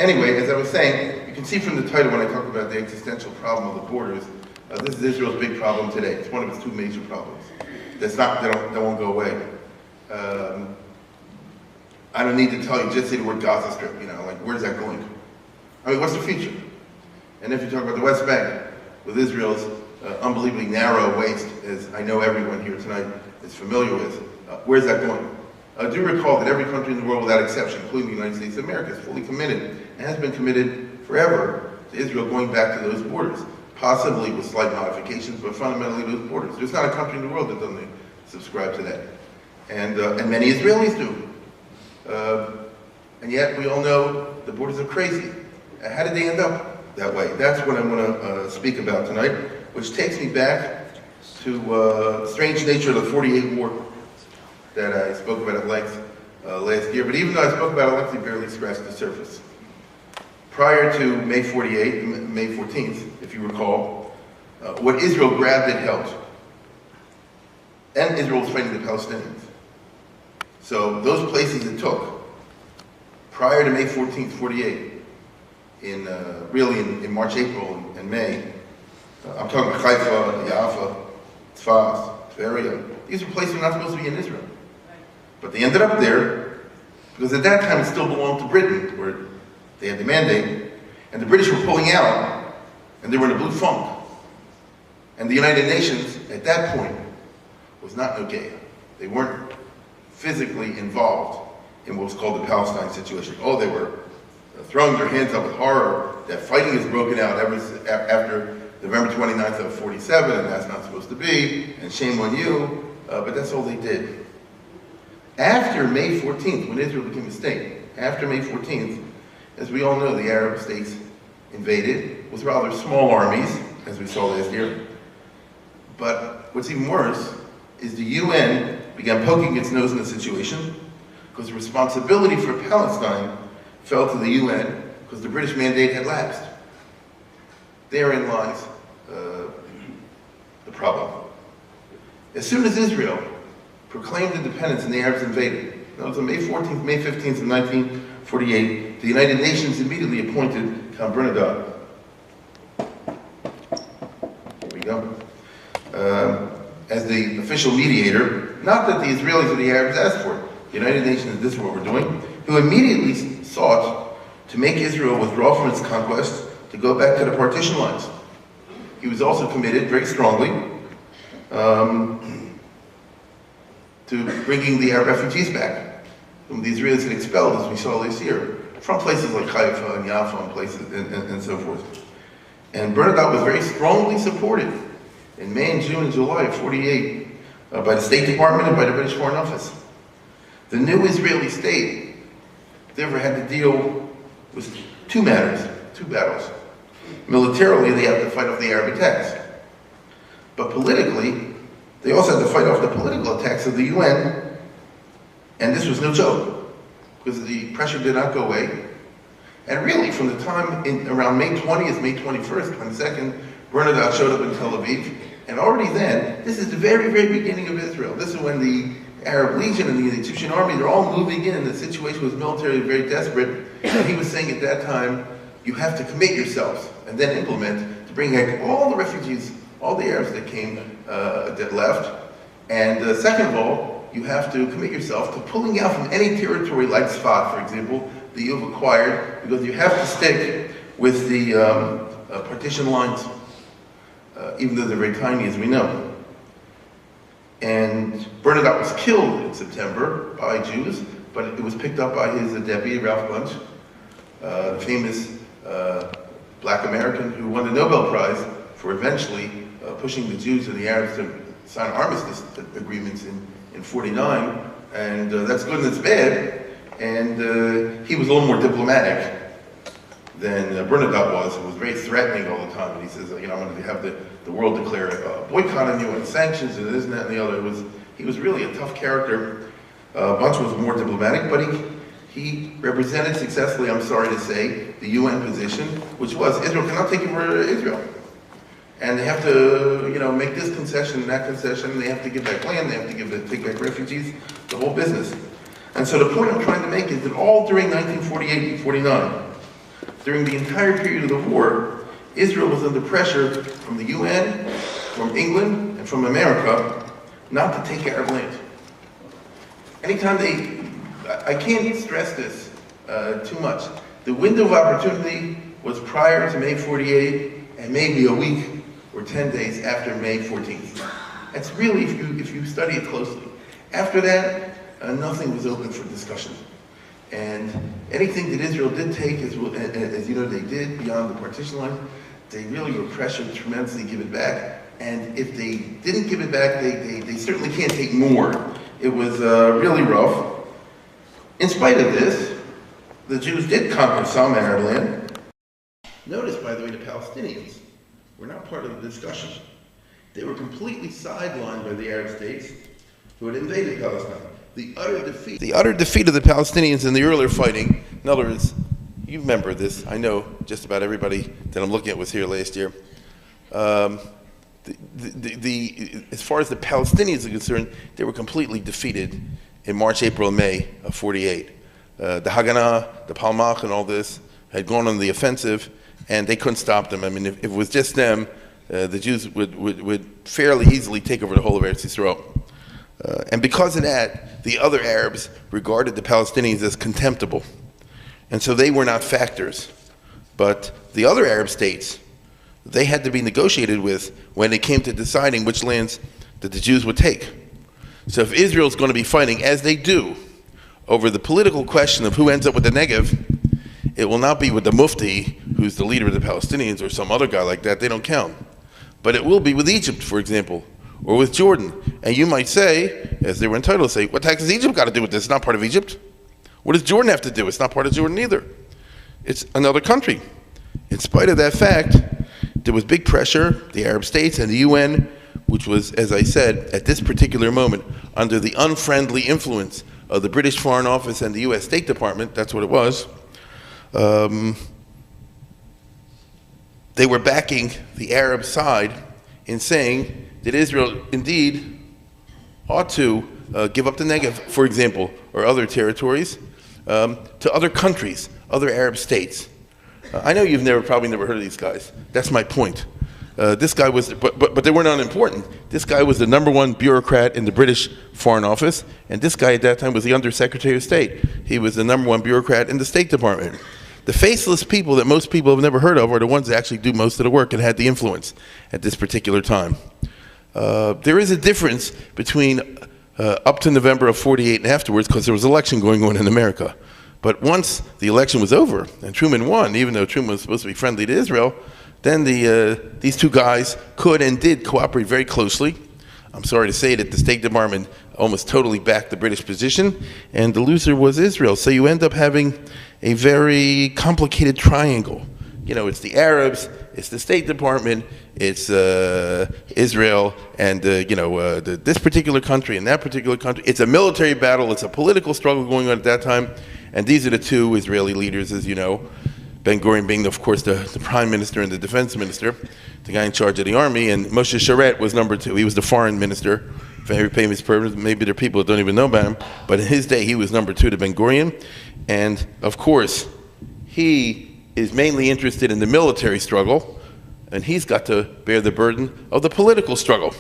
Anyway, as I was saying, you can see from the title when I talk about the existential problem of the borders, this is Israel's big problem today. It's one of its two major problems. That won't go away. I don't need to tell you, just say the word Gaza Strip, like where's that going? I mean, what's the future? And if you talk about the West Bank, with Israel's unbelievably narrow waist, as I know everyone here tonight is familiar with, where's that going? Do recall that every country in the world without exception, including the United States of America, is fully committed and has been committed forever to Israel going back to those borders, possibly with slight modifications, but fundamentally those borders. There's not a country in the world that doesn't subscribe to that. And many Israelis do. And yet we all know the borders are crazy. How did they end up that way? That's what I'm going to speak about tonight, which takes me back to the strange nature of the 48 war that I spoke about at length last year. But even though I spoke about it at length, we barely scratched the surface. Prior to May 14th, if you recall, what Israel grabbed and held. And Israel was fighting the Palestinians. So those places it took, prior to May 14th, 48, in March, April, and May, I'm talking about Haifa, Jaffa, Tzfas, Tveria. These are places that are not supposed to be in Israel. But they ended up there because at that time it still belonged to Britain, where they had the mandate, and the British were pulling out, and they were in a blue funk. And the United Nations, at that point, was not okay. They weren't physically involved in what was called the Palestine situation. Oh, they were throwing their hands up with horror that fighting has broken out ever after November 29th of 47, and that's not supposed to be, and shame on you, but that's all they did. After May 14th, when Israel became a state, after May 14th, as we all know, the Arab states invaded with rather small armies, as we saw last year. But what's even worse is the UN began poking its nose in the situation because the responsibility for Palestine fell to the UN because the British mandate had lapsed. Therein lies the problem. As soon as Israel proclaimed independence and the Arabs invaded, that was on May 14th, May 15th of 1948, the United Nations immediately appointed Count Bernadette. Here we go. As the official mediator, not that the Israelis or the Arabs asked for it. The United Nations, this is what we're doing, who immediately sought to make Israel withdraw from its conquest to go back to the partition lines. He was also committed very strongly to bringing the Arab refugees back, whom the Israelis had expelled, as we saw this year, from places like Haifa and Jaffa and places and so forth. And Bernadette was very strongly supported in May and June and July of 48 by the State Department and by the British Foreign Office. The new Israeli state, therefore, had to deal with two battles. Militarily, they had to fight off the Arab attacks. But politically, they also had to fight off the political attacks of the UN, and this was no joke, because the pressure did not go away. And really, from the time around May 20th, May 21st, 22nd, Bernadette showed up in Tel Aviv, and already then, this is the very, very beginning of Israel. This is when the Arab Legion and the Egyptian army, they're all moving in, and the situation was militarily very desperate. And he was saying at that time, you have to commit yourselves and then implement to bring back all the refugees, all the Arabs that came, that left. And second of all, you have to commit yourself to pulling out from any territory like Sfat, for example, that you've acquired, because you have to stick with the partition lines, even though they're very tiny, as we know. And Bernadette was killed in September by Jews, but it was picked up by his deputy, Ralph Bunche, the famous black American who won the Nobel Prize for eventually pushing the Jews and the Arabs to sign armistice agreements in 49, and that's good and it's bad. And he was a little more diplomatic than Bernadette was, who was very threatening all the time. And he says, I'm going to have the world declare a boycott on you and sanctions and this and that and the other. He was really a tough character. Bunche was more diplomatic, but he represented successfully, I'm sorry to say, the UN position, which was Israel cannot take over Israel. And they have to, make this concession and that concession. They have to give back land. They have to take back refugees, the whole business. And so the point I'm trying to make is that all during 1948 and 49, during the entire period of the war, Israel was under pressure from the UN, from England, and from America not to take Arab land. Anytime I can't stress this too much. The window of opportunity was prior to May 48 and maybe a week or 10 days after May 14th. That's really, if you study it closely. After that, nothing was open for discussion. And anything that Israel did take, as you know, they did beyond the partition line, they really were pressured to tremendously give it back. And if they didn't give it back, they certainly can't take more. It was really rough. In spite of this, the Jews did conquer some Arab land. Notice, by the way, the Palestinians were not part of the discussion. They were completely sidelined by the Arab states who had invaded Palestine. The utter defeat of the Palestinians in the earlier fighting, in other words, you remember this, I know just about everybody that I'm looking at was here last year. As far as the Palestinians are concerned, they were completely defeated in March, April, and May of 48. The Haganah, the Palmach, and all this had gone on the offensive, and they couldn't stop them. I mean, if it was just them, the Jews would fairly easily take over the whole of Eretz Yisrael. And because of that, the other Arabs regarded the Palestinians as contemptible. And so they were not factors. But the other Arab states, they had to be negotiated with when it came to deciding which lands that the Jews would take. So if Israel's going to be fighting, as they do, over the political question of who ends up with the Negev, it will not be with the Mufti, who's the leader of the Palestinians, or some other guy like that. They don't count. But it will be with Egypt, for example, or with Jordan. And you might say, as they were entitled to say, what the heck has Egypt got to do with this? It's not part of Egypt. What does Jordan have to do? It's not part of Jordan either. It's another country. In spite of that fact, there was big pressure, the Arab states and the UN, which was, as I said, at this particular moment, under the unfriendly influence of the British Foreign Office and the US State Department, that's what it was, they were backing the Arab side in saying that Israel indeed ought to give up the Negev, for example, or other territories, to other countries, other Arab states. I know you've probably never heard of these guys. That's my point. This guy was, but they weren't unimportant. This guy was the #1 bureaucrat in the British Foreign Office, and this guy at that time was the Undersecretary of State. He was the #1 bureaucrat in the State Department. The faceless people that most people have never heard of are the ones that actually do most of the work and had the influence at this particular time. There is a difference between up to November of 48 and afterwards, because there was an election going on in America. But once the election was over and Truman won, even though Truman was supposed to be friendly to Israel, then these two guys could and did cooperate very closely. I'm sorry to say that the State Department almost totally backed the British position, and the loser was Israel. So you end up having a very complicated triangle. You know, it's the Arabs, it's the State Department, it's Israel, and this particular country and that particular country. It's a military battle, it's a political struggle going on at that time, and these are the two Israeli leaders, as you know. Ben-Gurion being, of course, the prime minister and the defense minister, the guy in charge of the army, and Moshe Sharet was #2. He was the foreign minister, very famous person. Maybe there are people that don't even know about him, but in his day, he was #2 to Ben-Gurion. And, of course, he is mainly interested in the military struggle, and he's got to bear the burden of the political struggle.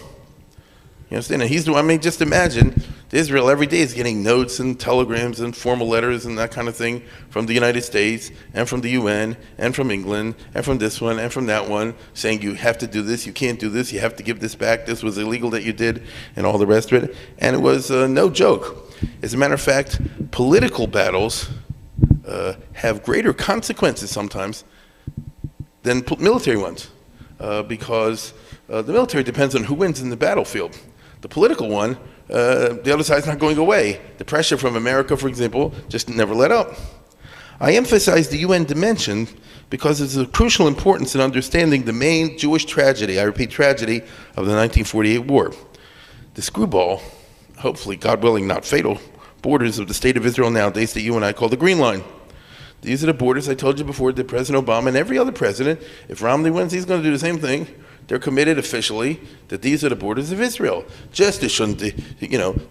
You understand? And just imagine Israel every day is getting notes and telegrams and formal letters and that kind of thing from the United States and from the UN and from England and from this one and from that one saying you have to do this, you can't do this, you have to give this back, this was illegal that you did, and all the rest of it. And it was no joke. As a matter of fact, political battles have greater consequences sometimes than military ones because the military depends on who wins in the battlefield. The political one, the other side's not going away. The pressure from America, for example, just never let up. I emphasize the UN dimension because it's of crucial importance in understanding the main Jewish tragedy, I repeat, tragedy of the 1948 war. The screwball, hopefully, God willing, not fatal, borders of the state of Israel nowadays that you and I call the Green Line. These are the borders I told you before that President Obama and every other president, if Romney wins, he's going to do the same thing. They're committed officially that these are the borders of Israel. Just as the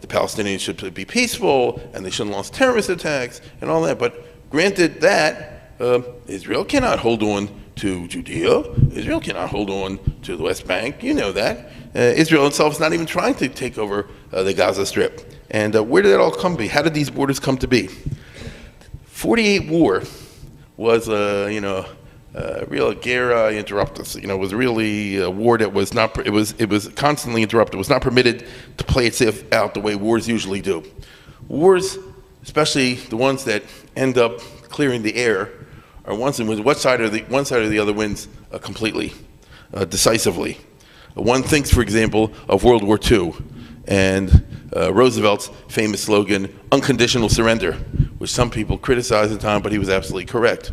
Palestinians should be peaceful and they shouldn't launch terrorist attacks and all that. But granted that, Israel cannot hold on to Judea. Israel cannot hold on to the West Bank. You know that. Israel itself is not even trying to take over the Gaza Strip. And where did that all come to be? How did these borders come to be? 48 war was, real guerra interruptus. It was really a war that was not. It was constantly interrupted. It was not permitted to play itself out the way wars usually do. Wars, especially the ones that end up clearing the air, are ones in which one side or the other wins completely, decisively. One thinks, for example, of World War II and Roosevelt's famous slogan, "Unconditional surrender," which some people criticized at the time, but he was absolutely correct.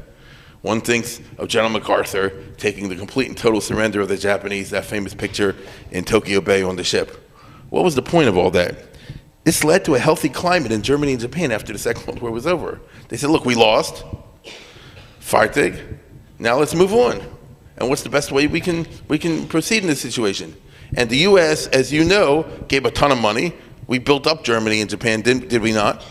One thinks of General MacArthur taking the complete and total surrender of the Japanese, that famous picture in Tokyo Bay on the ship. What was the point of all that? This led to a healthy climate in Germany and Japan after the Second World War was over. They said, look, we lost, fertig, now let's move on. And what's the best way we can proceed in this situation? And the U.S., as you know, gave a ton of money. We built up Germany and Japan, did we not?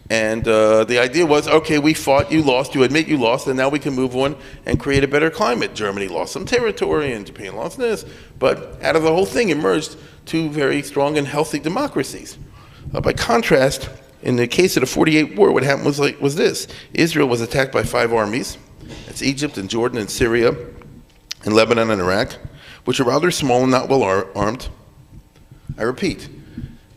And the idea was, okay, we fought, you lost, you admit you lost, and now we can move on and create a better climate. Germany lost some territory, and Japan lost this, but out of the whole thing emerged two very strong and healthy democracies. By contrast, in the case of the 48 war, what happened was this. Israel was attacked by 5 armies. That's Egypt and Jordan and Syria and Lebanon and Iraq, which are rather small and not well armed. I repeat,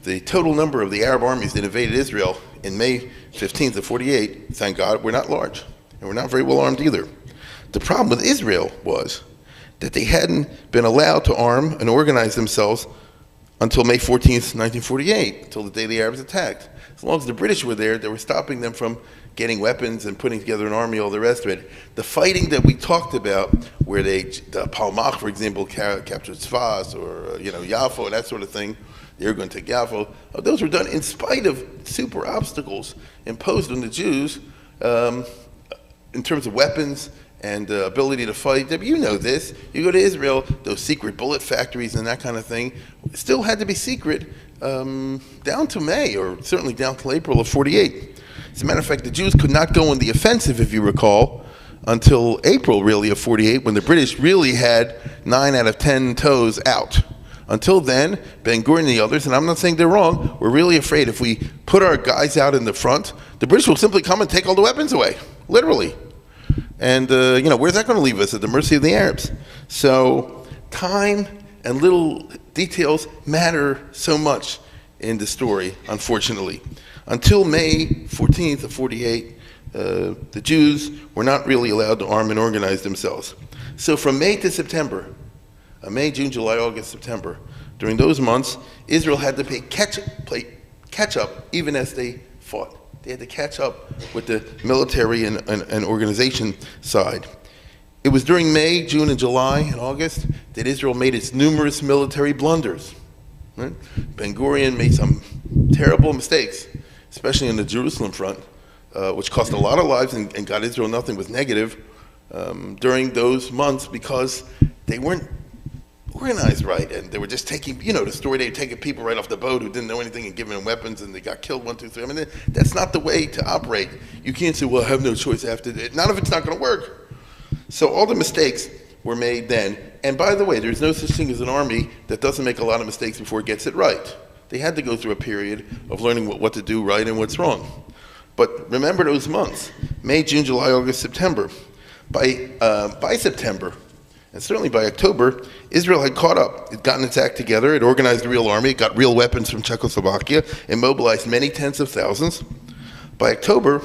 the total number of the Arab armies that invaded Israel in May 15th of 48, thank God, were not large, and were not very well armed either. The problem with Israel was that they hadn't been allowed to arm and organize themselves until May 14th, 1948, until the day the Arabs attacked. As long as the British were there, they were stopping them from getting weapons and putting together an army, all the rest of it. The fighting that we talked about, where the Palmach, for example, captured Sfas, or Yaffo, that sort of thing, they were going to take Yaffo. Those were done in spite of super obstacles imposed on the Jews in terms of weapons and ability to fight. You know this. You go to Israel, those secret bullet factories and that kind of thing still had to be secret down to May, or certainly down to April of 48. As a matter of fact, the Jews could not go on the offensive, if you recall, until April, really, of 48, when the British really had 9 out of 10 toes out. Until then, Ben-Gurion and the others, and I'm not saying they're wrong, were really afraid if we put our guys out in the front, the British will simply come and take all the weapons away, literally. And, where's that going to leave us? At the mercy of the Arabs. So time and little details matter so much in the story, unfortunately. Until May 14th of 48, the Jews were not really allowed to arm and organize themselves. So from May to September, May, June, July, August, September, during those months, Israel had to play catch up even as they fought. They had to catch up with the military and organization side. It was during May, June, and July, and August that Israel made its numerous military blunders. Right? Ben-Gurion made some terrible mistakes, especially on the Jerusalem front, which cost a lot of lives and got Israel nothing but negative during those months because they weren't organized right, and they were just taking, the story, they were taking people right off the boat who didn't know anything and giving them weapons, and they got killed 1, 2, 3. I mean, that's not the way to operate. You can't say, well, I have no choice after that. None of it's not going to work. So all the mistakes were made then. And by the way, there's no such thing as an army that doesn't make a lot of mistakes before it gets it right. They had to go through a period of learning what to do right and what's wrong. But remember those months, May, June, July, August, September. By September, and certainly by October, Israel had caught up. It gotten its act together. It organized a real army. It got real weapons from Czechoslovakia. It mobilized many tens of thousands. By October,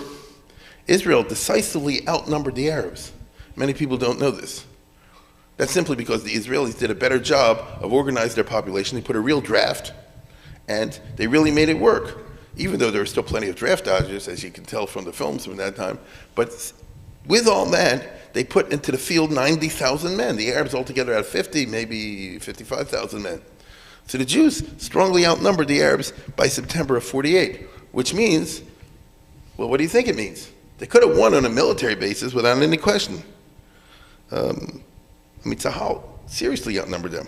Israel decisively outnumbered the Arabs. Many people don't know this. That's simply because the Israelis did a better job of organizing their population. They put a real draft, and they really made it work, even though there were still plenty of draft dodgers, as you can tell from the films from that time. But with all that, they put into the field 90,000 men. The Arabs altogether had 50, maybe 55,000 men. So the Jews strongly outnumbered the Arabs by September of 48, which means, well, what do you think it means? They could have won on a military basis without any question. Tzahal seriously outnumbered them.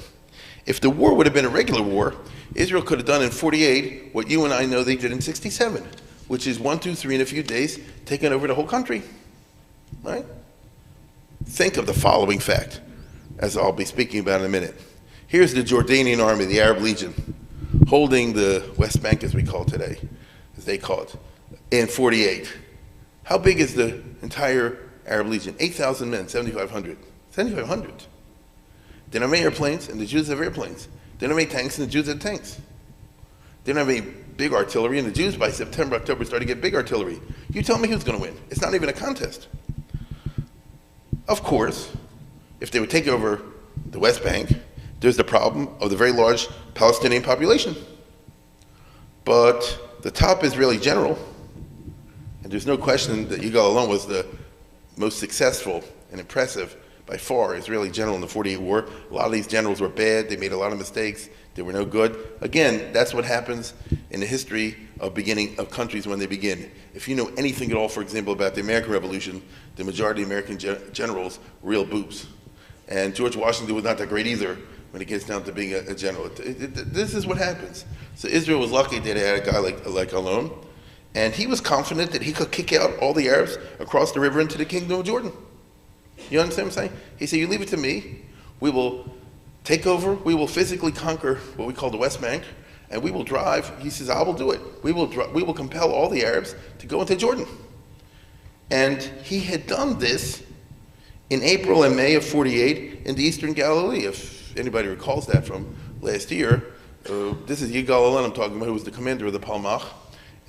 If the war would have been a regular war, Israel could have done in 48 what you and I know they did in 67, which is 1, 2, 3 in a few days, taking over the whole country. right? Think of the following fact, as I'll be speaking about in a minute. Here's the Jordanian army, the Arab Legion, holding the West Bank, as we call it today, as they call it, in 48. How big is the entire Arab Legion? 8,000 men, 7,500. 7,500. They don't have any airplanes, and the Jews have airplanes. They don't have any tanks, and the Jews have tanks. They don't have any big artillery, and the Jews by September, October started to get big artillery. You tell me who's going to win. It's not even a contest. Of course, if they would take over the West Bank, there's the problem of the very large Palestinian population. But the top Israeli general, and there's no question that Yigal Allon was the most successful and impressive by far Israeli general in the 48 war. A lot of these generals were bad. They made a lot of mistakes. They were no good. Again, that's what happens in the history of beginning of countries when they begin. If you know anything at all, for example, about the American Revolution, the majority of American generals were real boobs. And George Washington was not that great either when it gets down to being a general. This is what happens. So Israel was lucky that they had a guy like Allon, and he was confident that he could kick out all the Arabs across the river into the kingdom of Jordan. You understand what I'm saying? He said, you leave it to me, we will take over, we will physically conquer what we call the West Bank, and we will drive, he says, I will do it. We will compel all the Arabs to go into Jordan. And he had done this in April and May of 48 in the Eastern Galilee, if anybody recalls that from last year. This is Yigal Allon I'm talking about, who was the commander of the Palmach.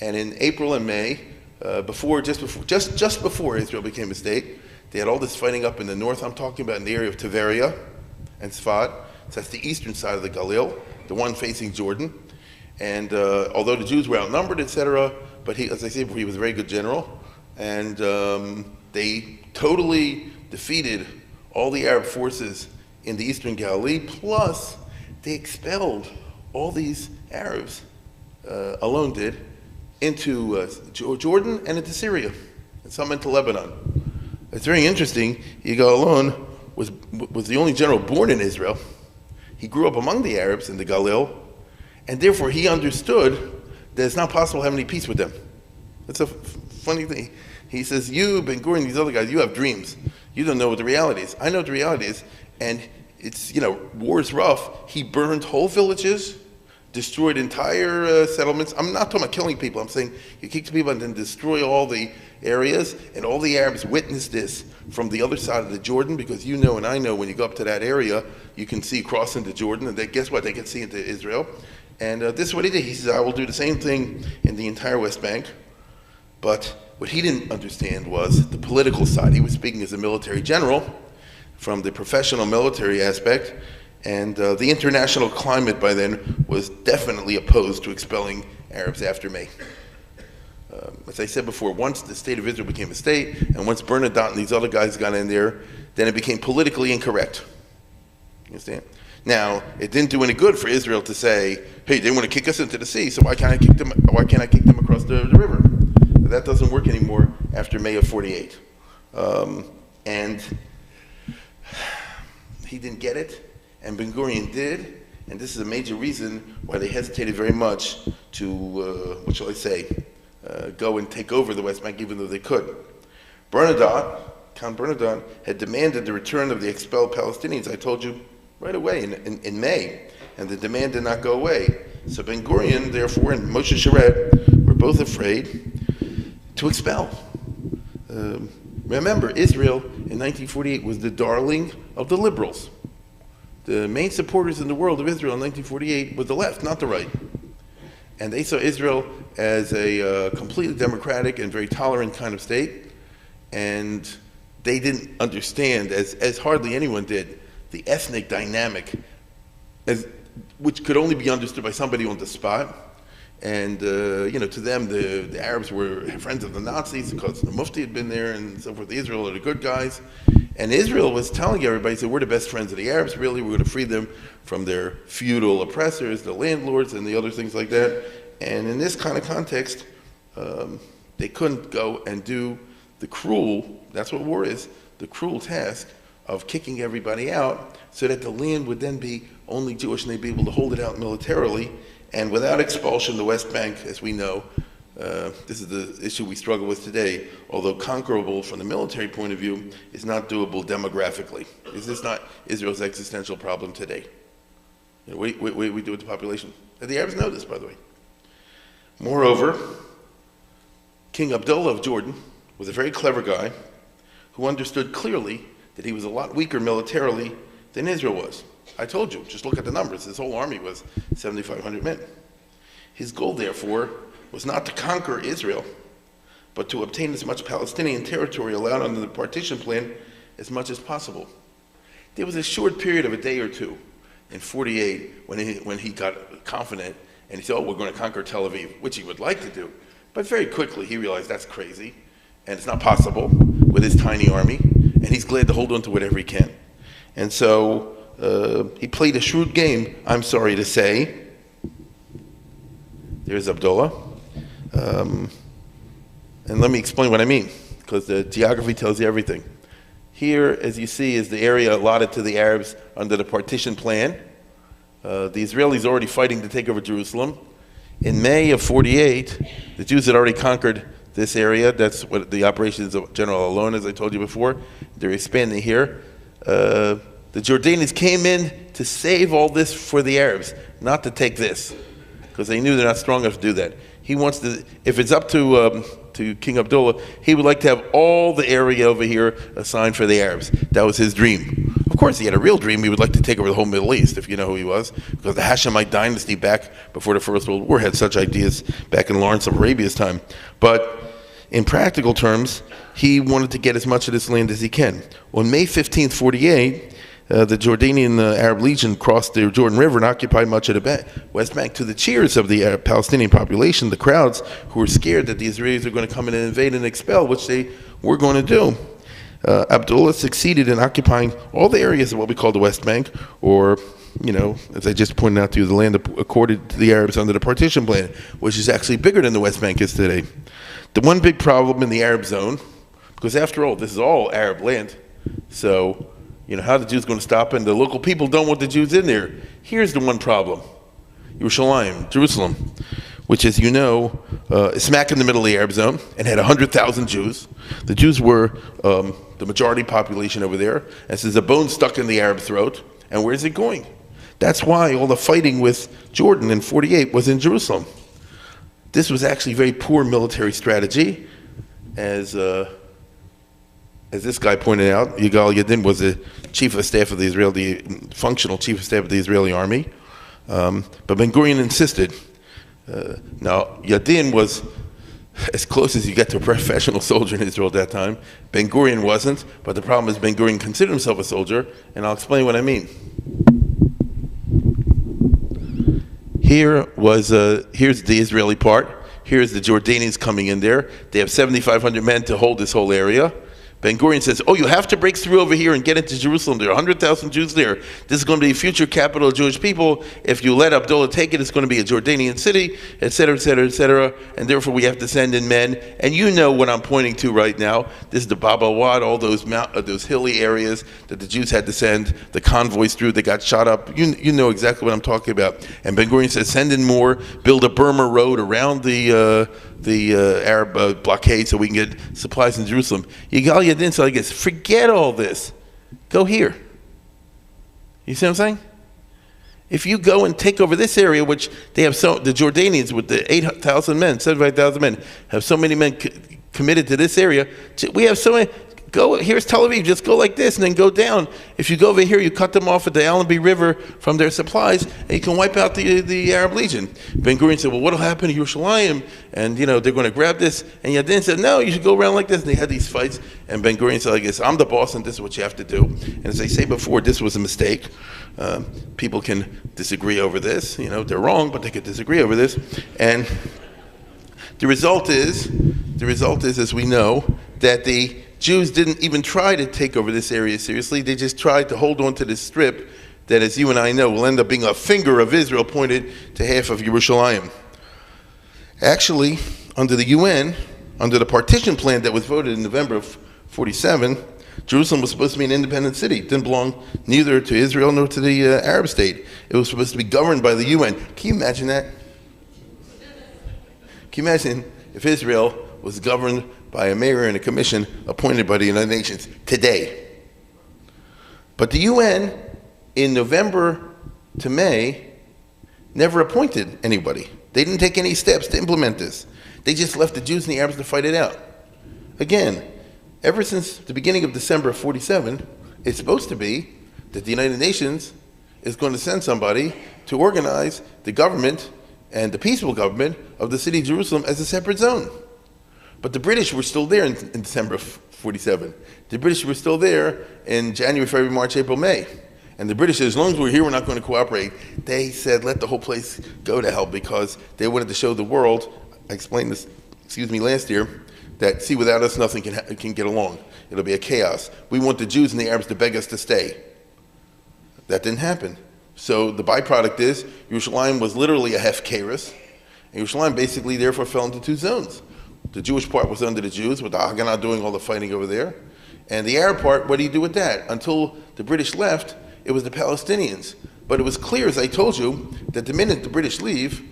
And in April and May, just before Israel became a state, they had all this fighting up in the north. I'm talking about in the area of Tiberia and Sfat. So that's the eastern side of the Galil, the one facing Jordan. And although the Jews were outnumbered, etc., but he, as I said before, he was a very good general. And they totally defeated all the Arab forces in the eastern Galilee, plus they expelled all these Arabs, Allon did, into Jordan and into Syria, and some into Lebanon. It's very interesting. Yigal Allon was the only general born in Israel. He grew up among the Arabs in the Galil, and therefore he understood that it's not possible to have any peace with them. That's a funny thing. He says, you, Ben Gurion, these other guys, you have dreams. You don't know what the reality is. I know what the reality is, and it's, war is rough. He burned whole villages, destroyed entire settlements. I'm not talking about killing people. I'm saying you kick the people and then destroy all the areas, and all the Arabs witnessed this from the other side of the Jordan, because you know and I know when you go up to that area, you can see cross into Jordan, and guess what? They can see into Israel. And this is what he did. He says, I will do the same thing in the entire West Bank. But what he didn't understand was the political side. He was speaking as a military general from the professional military aspect, and the international climate by then was definitely opposed to expelling Arabs after May. As I said before, once the state of Israel became a state, and once Bernadotte and these other guys got in there, then it became politically incorrect. You understand? Now, it didn't do any good for Israel to say, hey, they want to kick us into the sea, so why can't I kick them across the river? But that doesn't work anymore after May of 48. And he didn't get it, and Ben Gurion did, and this is a major reason why they hesitated very much to, what shall I say, go and take over the West Bank, even though they could. Count Bernadotte, had demanded the return of the expelled Palestinians, I told you, right away in May, and the demand did not go away. So Ben Gurion, therefore, and Moshe Sharett were both afraid to expel. Remember, Israel in 1948 was the darling of the liberals. The main supporters in the world of Israel in 1948 was the left, not the right. And they saw Israel as a completely democratic and very tolerant kind of state. And they didn't understand, as hardly anyone did, the ethnic dynamic, which could only be understood by somebody on the spot. And, to them, the Arabs were friends of the Nazis because the Mufti had been there and so forth. The Israel are the good guys. And Israel was telling everybody, said, we're the best friends of the Arabs, really. We're going to free them from their feudal oppressors, the landlords, and the other things like that. And in this kind of context, they couldn't go and do the cruel, that's what war is, the cruel task of kicking everybody out so that the land would then be only Jewish and they'd be able to hold it out militarily. And without expulsion, the West Bank, as we know, This is the issue we struggle with today, although conquerable from the military point of view, is not doable demographically. Is this not Israel's existential problem today? You know, what we do with the population. And the Arabs know this, by the way. Moreover, King Abdullah of Jordan was a very clever guy who understood clearly that he was a lot weaker militarily than Israel was. I told you, just look at the numbers. His whole army was 7,500 men. His goal, therefore, was not to conquer Israel, but to obtain as much Palestinian territory allowed under the partition plan as much as possible. There was a short period of a day or two in 48 when he got confident and he said, oh, we're going to conquer Tel Aviv, which he would like to do. But very quickly he realized that's crazy and it's not possible with his tiny army, and he's glad to hold on to whatever he can. And so he played a shrewd game, I'm sorry to say. There's Abdullah. And let me explain what I mean, because the geography tells you everything. Here, as you see, is the area allotted to the Arabs under the partition plan. The Israelis are already fighting to take over Jerusalem. In May of 48, the Jews had already conquered this area. That's what the operations of General Alon, as I told you before. They're expanding here. The Jordanians came in to save all this for the Arabs, not to take this, because they knew they're not strong enough to do that. He wants to, if it's up to King Abdullah, he would like to have all the area over here assigned for the Arabs. That was his dream. Of course, he had a real dream. He would like to take over the whole Middle East, if you know who he was, because the Hashemite dynasty back before the First World War had such ideas back in Lawrence of Arabia's time. But in practical terms, he wanted to get as much of this land as he can. On May 15th, 48, the Jordanian Arab Legion crossed the Jordan River and occupied much of the West Bank to the cheers of the Palestinian population, the crowds who were scared that the Israelis were going to come in and invade and expel, which they were going to do. Abdullah succeeded in occupying all the areas of what we call the West Bank, or, you know, as I just pointed out to you, the land accorded to the Arabs under the partition plan, which is actually bigger than the West Bank is today. The one big problem in the Arab zone, because after all, this is all Arab land, so, you know, how are the Jews going to stop it? And the local people don't want the Jews in there. Here's the one problem. Yerushalayim, Jerusalem, which, as you know, is smack in the middle of the Arab zone and had 100,000 Jews. The Jews were the majority population over there. And so there's a bone stuck in the Arab throat. And where's it going? That's why all the fighting with Jordan in 48 was in Jerusalem. This was actually very poor military strategy, as this guy pointed out. Yigal Yadin was the chief of staff of the Israeli, functional chief of staff of the Israeli army. But Ben-Gurion insisted. Now, Yadin was as close as you get to a professional soldier in Israel at that time. Ben-Gurion wasn't, but the problem is Ben-Gurion considered himself a soldier, and I'll explain what I mean. Here's the Israeli part. Here's the Jordanians coming in there. They have 7,500 men to hold this whole area. Ben-Gurion says, oh, you have to break through over here and get into Jerusalem. There are 100,000 Jews there. This is going to be a future capital of Jewish people. If you let Abdullah take it, it's going to be a Jordanian city, etc., etc., etc. And therefore, we have to send in men. And you know what I'm pointing to right now. This is the Bab al-Wad, all those hilly areas that the Jews had to send the convoys through. They got shot up. You know exactly what I'm talking about. And Ben-Gurion says, send in more, build a Burma road around the Arab blockade so we can get supplies in Jerusalem. Yigal Yadin said, I guess, forget all this. Go here. You see what I'm saying? If you go and take over this area, which they have the Jordanians with the 8,000 men, 75,000 men, have so many men committed to this area. We have so many. Go, here's Tel Aviv, just go like this and then go down. If you go over here, you cut them off at the Allenby River from their supplies, and you can wipe out the Arab Legion. Ben-Gurion said, well, what'll happen to Yerushalayim? And, you know, they're going to grab this. And Yadin said, no, you should go around like this. And they had these fights. And Ben-Gurion said, I guess, I'm the boss, and this is what you have to do. And as I say before, this was a mistake. People can disagree over this. You know, they're wrong, but they could disagree over this. And the result is, as we know, that the Jews didn't even try to take over this area seriously. They just tried to hold on to this strip that, as you and I know, will end up being a finger of Israel pointed to half of Yerushalayim. Actually, under the UN, under the partition plan that was voted in November of 47, Jerusalem was supposed to be an independent city. It didn't belong neither to Israel nor to the Arab state. It was supposed to be governed by the UN. Can you imagine that? Can you imagine if Israel was governed by a mayor and a commission appointed by the United Nations today. But the UN, in November to May, never appointed anybody. They didn't take any steps to implement this. They just left the Jews and the Arabs to fight it out. Again, ever since the beginning of December of 47, it's supposed to be that the United Nations is going to send somebody to organize the government and the peaceful government of the city of Jerusalem as a separate zone. But the British were still there in December of 47. The British were still there in January, February, March, April, May. And the British said, as long as we're here, we're not going to cooperate. They said, let the whole place go to hell, because they wanted to show the world, I explained this, last year, that, see, without us, nothing can get along. It'll be a chaos. We want the Jews and the Arabs to beg us to stay. That didn't happen. So the byproduct is, Yerushalayim was literally a hefkeris, and Yerushalayim basically therefore fell into two zones. The Jewish part was under the Jews, with the Haganah doing all the fighting over there. And the Arab part, what do you do with that? Until the British left, it was the Palestinians. But it was clear, as I told you, that the minute the British leave,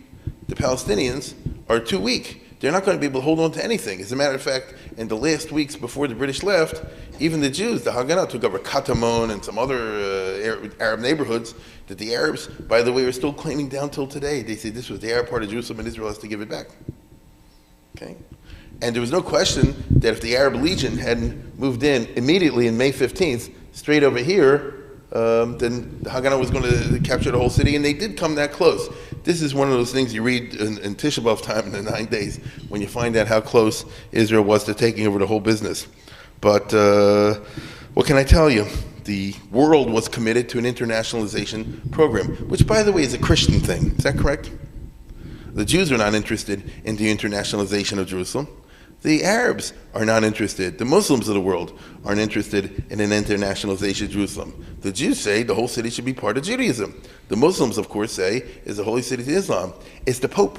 the Palestinians are too weak. They're not going to be able to hold on to anything. As a matter of fact, in the last weeks before the British left, even the Jews, the Haganah, took over Katamon and some other Arab neighborhoods that the Arabs, by the way, are still claiming down till today. They say this was the Arab part of Jerusalem and Israel has to give it back. Okay? And there was no question that if the Arab Legion hadn't moved in immediately in May 15th, straight over here, then the Haganah was going to capture the whole city, and they did come that close. This is one of those things you read in Tisha B'Av time in the 9 days, when you find out how close Israel was to taking over the whole business. But what can I tell you? The world was committed to an internationalization program, which, by the way, is a Christian thing. Is that correct? The Jews are not interested in the internationalization of Jerusalem. The Arabs are not interested. The Muslims of the world aren't interested in an internationalization of Jerusalem. The Jews say the whole city should be part of Judaism. The Muslims, of course, say is the holy city to Islam. It's the Pope.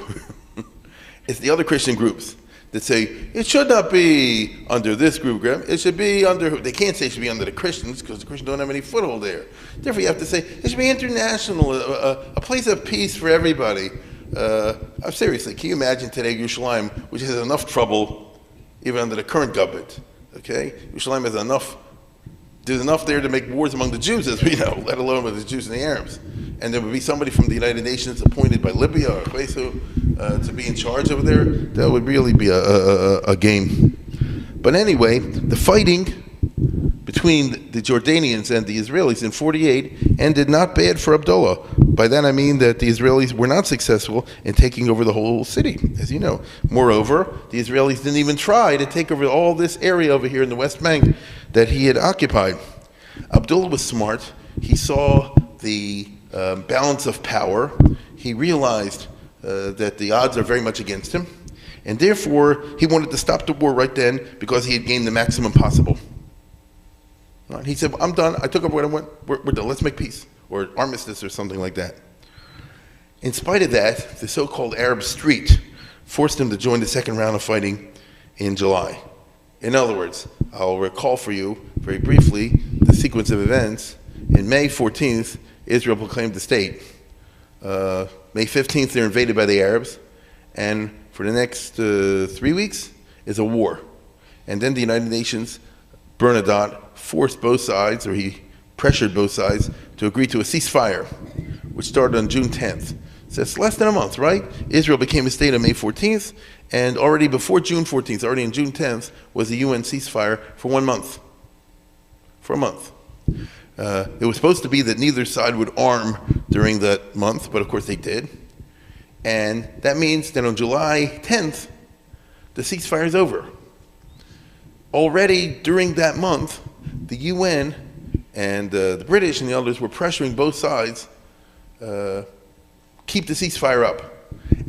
It's the other Christian groups that say it should not be under this group. It should be under, they can't say it should be under the Christians, because the Christians don't have any foothold there. Therefore, you have to say it should be international, a place of peace for everybody. Seriously, can you imagine today Yerushalayim, which has enough trouble even under the current government, okay? Yerushalayim has enough, there's enough there to make wars among the Jews, as we know, let alone with the Jews and the Arabs. And there would be somebody from the United Nations appointed by Libya or Besu to be in charge over there. That would really be a game. But anyway, the fighting between the Jordanians and the Israelis in 48 ended not bad for Abdullah. By that I mean that the Israelis were not successful in taking over the whole city, as you know. Moreover, the Israelis didn't even try to take over all this area over here in the West Bank that he had occupied. Abdullah was smart. He saw the balance of power. He realized that the odds are very much against him, and therefore he wanted to stop the war right then, because he had gained the maximum possible. Right? He said, I'm done. I took over what I want. We're done. Let's make peace, or armistice, or something like that. In spite of that, the so-called Arab Street forced him to join the second round of fighting in July. In other words, I'll recall for you very briefly the sequence of events. In May 14th, Israel proclaimed the state. May 15th, they're invaded by the Arabs. And for the next 3 weeks is a war. And then the United Nations, Bernadotte, forced both sides, or he pressured both sides, to agree to a ceasefire, which started on June 10th. So it's less than a month, right? Israel became a state on May 14th, and already before June 14th, already on June 10th, was the UN ceasefire for 1 month. For a month. It was supposed to be that neither side would arm during that month, but of course they did. And that means that on July 10th, the ceasefire is over. Already during that month, the UN and the British and the others were pressuring both sides keep the ceasefire up.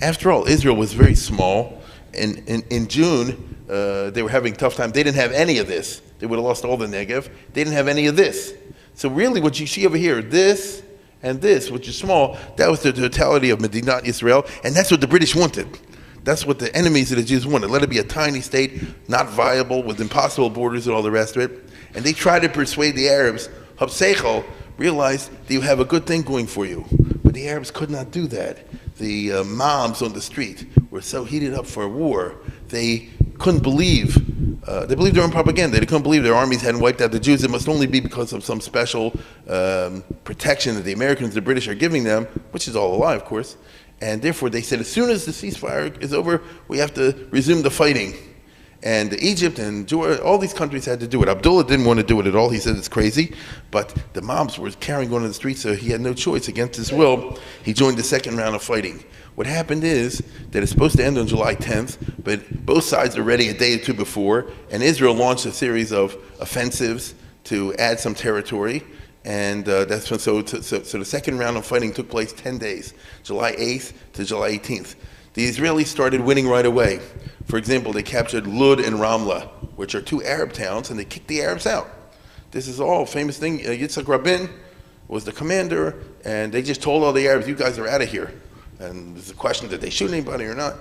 After all, Israel was very small. In June, they were having a tough time. They didn't have any of this. They would have lost all the Negev. They didn't have any of this. So really what you see over here, this and this, which is small, that was the totality of Medinat Israel, and that's what the British wanted. That's what the enemies of the Jews wanted. Let it be a tiny state, not viable, with impossible borders and all the rest of it. And they tried to persuade the Arabs. Habseichel realized that you have a good thing going for you. But the Arabs could not do that. The mobs on the street were so heated up for a war they couldn't believe, they believed their own propaganda. They couldn't believe their armies hadn't wiped out the Jews. It must only be because of some special protection that the Americans, the British are giving them, which is all a lie, of course. And therefore, they said, as soon as the ceasefire is over, we have to resume the fighting. And Egypt and Jordan, all these countries had to do it. Abdullah didn't want to do it at all. He said it's crazy. But the mobs were carrying on in the streets, so he had no choice. Against his will, he joined the second round of fighting. What happened is that it's supposed to end on July 10th, but both sides are ready a day or two before, and Israel launched a series of offensives to add some territory. And that's when, so the second round of fighting took place 10 days, July 8th to July 18th. The Israelis started winning right away. For example, they captured Lud and Ramla, which are two Arab towns, and they kicked the Arabs out. This is all a famous thing. Yitzhak Rabin was the commander, and they just told all the Arabs, you guys are out of here. And there's a question, did they shoot anybody or not?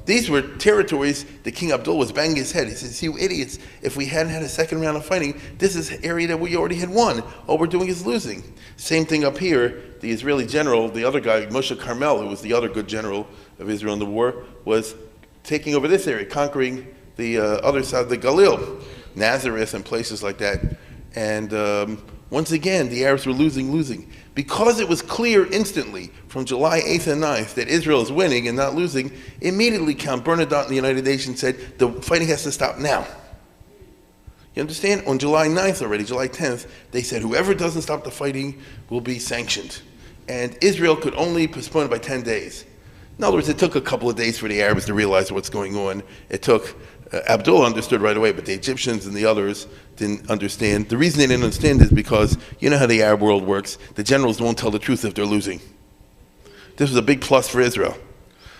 These were territories that King Abdullah was banging his head. He says, you idiots, if we hadn't had a second round of fighting, this is an area that we already had won. All we're doing is losing. Same thing up here. The Israeli general, the other guy, Moshe Carmel, who was the other good general of Israel in the war, was taking over this area, conquering the other side of the Galil, Nazareth and places like that. And once again, the Arabs were losing. Because it was clear instantly from July 8th and 9th that Israel is winning and not losing, immediately Count Bernadotte and the United Nations said the fighting has to stop now. You understand? On July 9th already, July 10th, they said whoever doesn't stop the fighting will be sanctioned. And Israel could only postpone it by 10 days. In other words, it took a couple of days for the Arabs to realize what's going on. It took, Abdullah understood right away, but the Egyptians and the others didn't understand. The reason they didn't understand is because you know how the Arab world works. The generals won't tell the truth if they're losing. This was a big plus for Israel.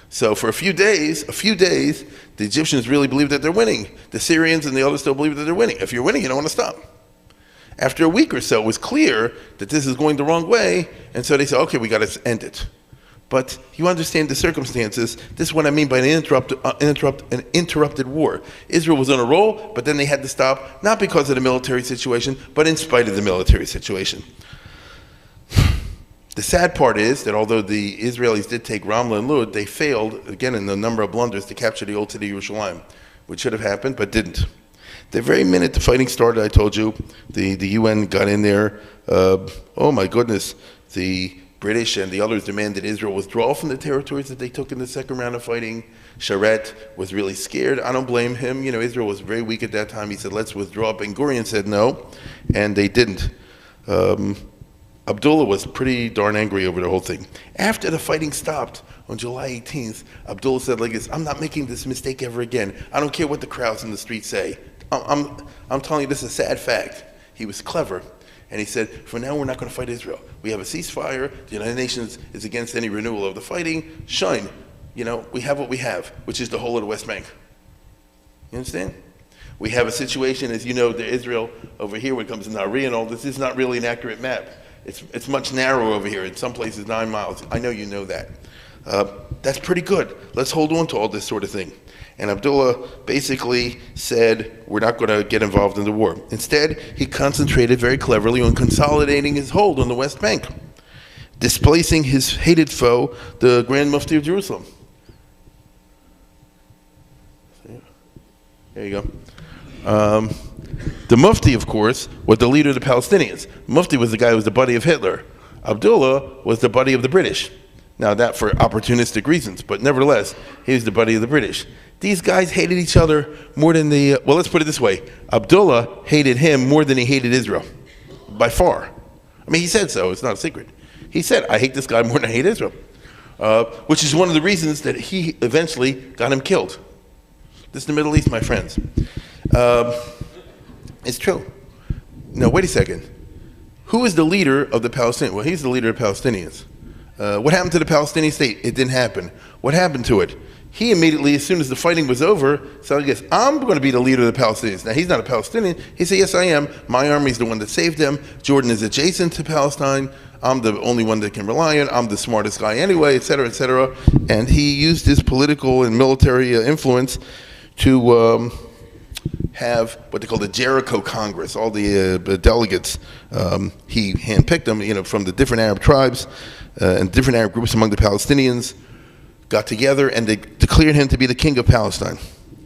So for a few days, the Egyptians really believe that they're winning. The Syrians and the others still believe that they're winning. If you're winning, you don't want to stop. After a week or so, it was clear that this is going the wrong way, and so they said, okay, we got to end it. But you understand the circumstances. This is what I mean by an interrupted war. Israel was on a roll, but then they had to stop, not because of the military situation, but in spite of the military situation. The sad part is that although the Israelis did take Ramla and Lud, they failed, again in the number of blunders, to capture the old city of Yerushalayim, which should have happened, but didn't. The very minute the fighting started, I told you, the UN got in there. Oh my goodness, the British and the others demanded Israel withdraw from the territories that they took in the second round of fighting. Sharet was really scared. I don't blame him. You know, Israel was very weak at that time. He said, let's withdraw. Ben-Gurion said no, and they didn't. Abdullah was pretty darn angry over the whole thing. After the fighting stopped on July 18th, Abdullah said like this, I'm not making this mistake ever again. I don't care what the crowds in the street say. I'm telling you, this is a sad fact. He was clever. And he said, for now, we're not going to fight Israel. We have a ceasefire. The United Nations is against any renewal of the fighting. Shine. You know, we have what we have, which is the whole of the West Bank. You understand? We have a situation, as you know, the Israel over here, when it comes to Nari and all this, is not really an accurate map. It's much narrower over here. In some places, 9 miles. I know you know that. That's pretty good. Let's hold on to all this sort of thing. And Abdullah basically said, we're not going to get involved in the war. Instead, he concentrated very cleverly on consolidating his hold on the West Bank, displacing his hated foe, the Grand Mufti of Jerusalem. There you go. The Mufti, of course, was the leader of the Palestinians. Mufti was the guy who was the buddy of Hitler. Abdullah was the buddy of the British. Now, that for opportunistic reasons, but nevertheless, he was the buddy of the British. These guys hated each other more than well, let's put it this way. Abdullah hated him more than he hated Israel, by far. I mean, he said so. It's not a secret. He said, I hate this guy more than I hate Israel, which is one of the reasons that he eventually got him killed. This is the Middle East, my friends. It's true. No, wait a second. Who is the leader of the Palestinians? Well, he's the leader of the Palestinians. What happened to the Palestinian state? It didn't happen. What happened to it? He immediately, as soon as the fighting was over, said, yes, I'm going to be the leader of the Palestinians. Now, he's not a Palestinian. He said, yes, I am. My army is the one that saved them. Jordan is adjacent to Palestine. I'm the only one that can rely on. I'm the smartest guy anyway, et cetera, et cetera. And he used his political and military influence to have what they call the Jericho Congress. All the delegates, he handpicked them, from the different Arab tribes and different Arab groups among the Palestinians, got together and they declared him to be the king of Palestine.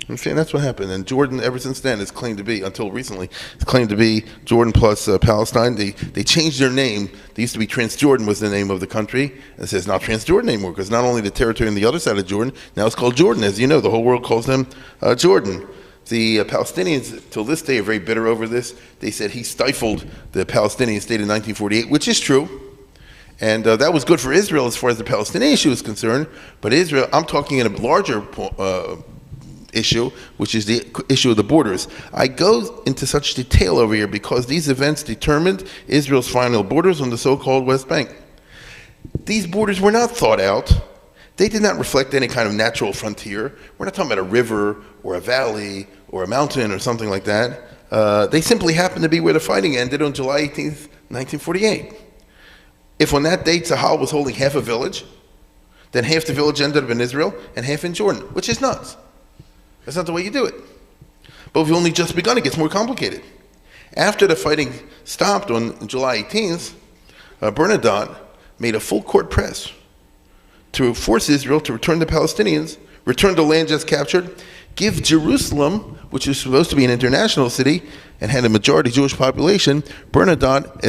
Okay, that's what happened. And Jordan, ever since then, is claimed to be, until recently, it's claimed to be Jordan plus Palestine. They changed their name. They used to be Transjordan was the name of the country. And it says not Transjordan anymore, because not only the territory on the other side of Jordan, now it's called Jordan. As you know, the whole world calls them Jordan. The Palestinians, till this day, are very bitter over this. They said he stifled the Palestinian state in 1948, which is true. And that was good for Israel as far as the Palestinian issue is concerned. But Israel, I'm talking in a larger issue, which is the issue of the borders. I go into such detail over here because these events determined Israel's final borders on the so-called West Bank. These borders were not thought out. They did not reflect any kind of natural frontier. We're not talking about a river or a valley or a mountain or something like that. They simply happened to be where the fighting ended on July 18th, 1948. If on that day Tzahal was holding half a village, then half the village ended up in Israel and half in Jordan, which is nuts. That's not the way you do it. But we've only just begun. It gets more complicated. After the fighting stopped on July 18th, Bernadotte made a full court press to force Israel to return the Palestinians, return the land just captured, give Jerusalem, which is supposed to be an international city and had a majority Jewish population. Bernadotte,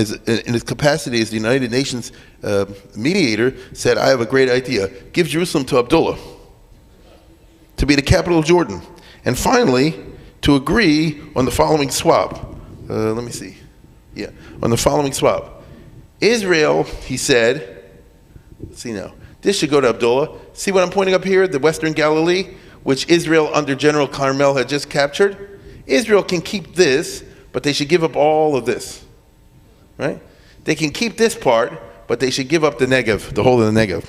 in his capacity as the United Nations mediator, said, I have a great idea. Give Jerusalem to Abdullah to be the capital of Jordan. And finally, to agree on the following swap. On the following swap. Israel, he said, let's see now, this should go to Abdullah. See what I'm pointing up here, the Western Galilee, which Israel under General Carmel had just captured? Israel can keep this, but they should give up all of this, right? They can keep this part, but they should give up the Negev, the whole of the Negev.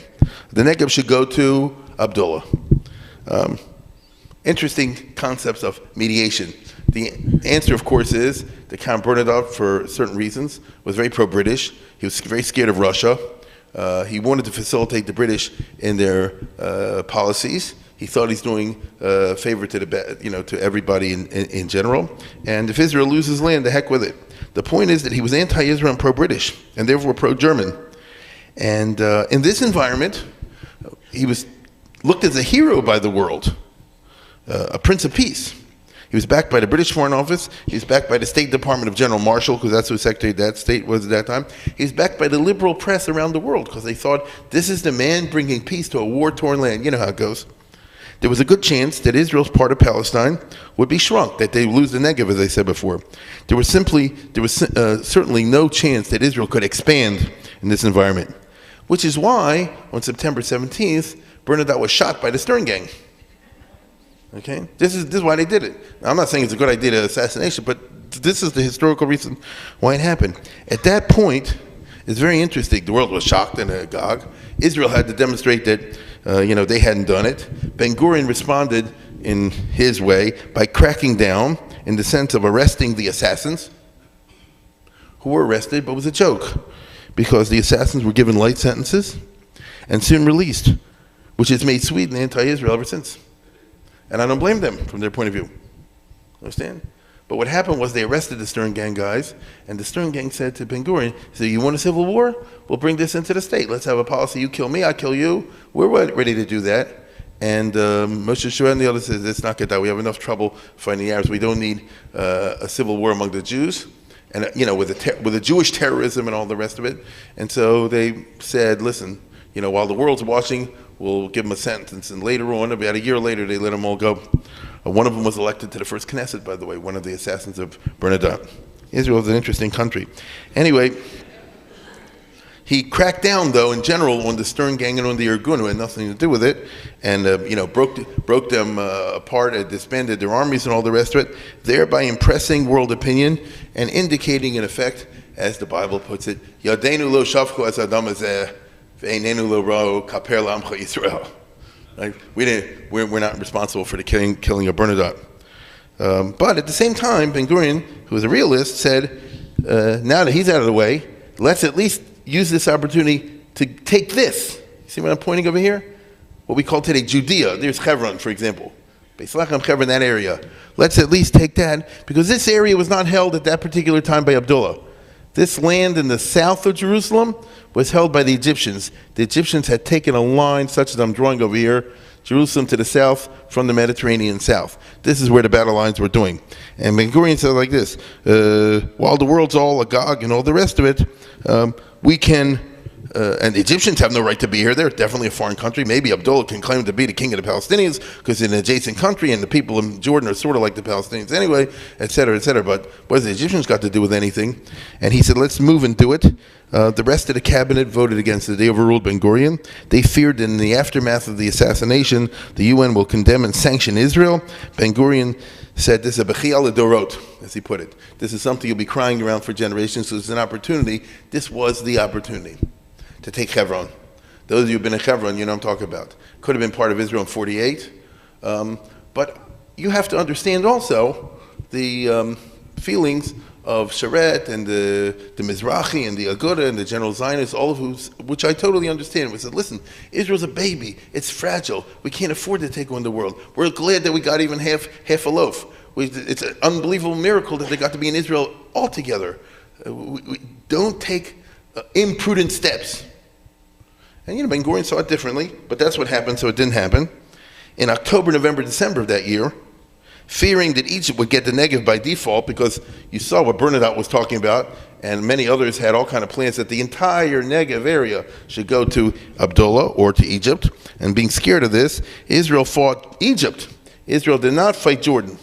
The Negev should go to Abdullah. Interesting concepts of mediation. The answer, of course, is that Count Bernadotte, for certain reasons, was very pro-British. He was very scared of Russia. He wanted to facilitate the British in their policies. He thought he's doing a favor to to everybody in general. And if Israel loses land, the heck with it. The point is that he was anti-Israel and pro-British, and therefore pro-German. And in this environment, he was looked as a hero by the world, a prince of peace. He was backed by the British Foreign Office. He was backed by the State Department of General Marshall, because that's who Secretary of that state was at that time. He was backed by the liberal press around the world, because they thought, this is the man bringing peace to a war-torn land. You know how it goes. There was a good chance that Israel's part of Palestine would be shrunk, that they would lose the Negev, as I said before. There was certainly no chance that Israel could expand in this environment, which is why, on September 17th, Bernadotte was shot by the Stern Gang. Okay, this is why they did it. Now, I'm not saying it's a good idea to assassination, but this is the historical reason why it happened. At that point, it's very interesting. The world was shocked and agog. Israel had to demonstrate that they hadn't done it. Ben Gurion responded in his way by cracking down in the sense of arresting the assassins, who were arrested, but it was a joke, because the assassins were given light sentences and soon released, which has made Sweden anti-Israel ever since. And I don't blame them from their point of view. Understand? But what happened was they arrested the Stern Gang guys, and the Stern Gang said to Ben Gurion, so you want a civil war? We'll bring this into the state. Let's have a policy. You kill me, I kill you. We're ready to do that. And Moshe Shua and the others said, let's not get that. We have enough trouble fighting the Arabs. We don't need a civil war among the Jews, and with the Jewish terrorism and all the rest of it. And so they said, listen, while the world's watching, we'll give them a sentence. And later on, about a year later, they let them all go. One of them was elected to the first Knesset, by the way, one of the assassins of Bernadotte. Israel is an interesting country. Anyway, he cracked down, though, in general, on the Stern Gang and on the Irgun, who had nothing to do with it, and broke them apart, and disbanded their armies and all the rest of it, thereby impressing world opinion and indicating, in effect, as the Bible puts it, Yadeinu lo shafchu as adam hazeh, ve'einenu lo ra'u kaper la'amcha Yisrael. Right? We're not responsible for the killing of Bernadotte. But at the same time, Ben Gurion, who was a realist, said, now that he's out of the way, let's at least use this opportunity to take this. See what I'm pointing over here? What we call today Judea. There's Hebron, for example. Beis Lachem, Hebron, that area. Let's at least take that, because this area was not held at that particular time by Abdullah. This land in the south of Jerusalem was held by the Egyptians. The Egyptians had taken a line such as I'm drawing over here, Jerusalem to the south from the Mediterranean south. This is where the battle lines were doing. And Ben-Gurion said like this, while the world's all agog and all the rest of it, we can, and the Egyptians have no right to be here. They're definitely a foreign country. Maybe Abdullah can claim to be the king of the Palestinians because it's an adjacent country and the people in Jordan are sort of like the Palestinians anyway, et cetera, et cetera. But what has the Egyptians got to do with anything? And he said, let's move and do it. The rest of the cabinet voted against it. They overruled Ben-Gurion. They feared in the aftermath of the assassination, the UN will condemn and sanction Israel. Ben-Gurion said, this is a bechial dorot, as he put it. This is something you'll be crying around for generations, so it's an opportunity. This was the opportunity to take Hebron. Those of you who've been in Hebron, you know what I'm talking about. Could have been part of Israel in 48. But you have to understand also the feelings of Sharet and the Mizrahi and the Aguda and the General Zionists, all of which I totally understand. We said, listen, Israel's a baby. It's fragile. We can't afford to take on the world. We're glad that we got even half a loaf. It's an unbelievable miracle that they got to be in Israel altogether. We don't take imprudent steps. And you know, Ben-Gurion saw it differently, but that's what happened, so it didn't happen. In October, November, December of that year, fearing that Egypt would get the Negev by default, because you saw what Bernadotte was talking about, and many others had all kind of plans that the entire Negev area should go to Abdullah or to Egypt. And being scared of this, Israel fought Egypt. Israel did not fight Jordan.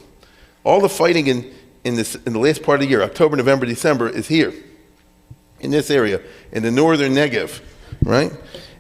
All the fighting in the last part of the year, October, November, December, is here, in this area, in the northern Negev, right?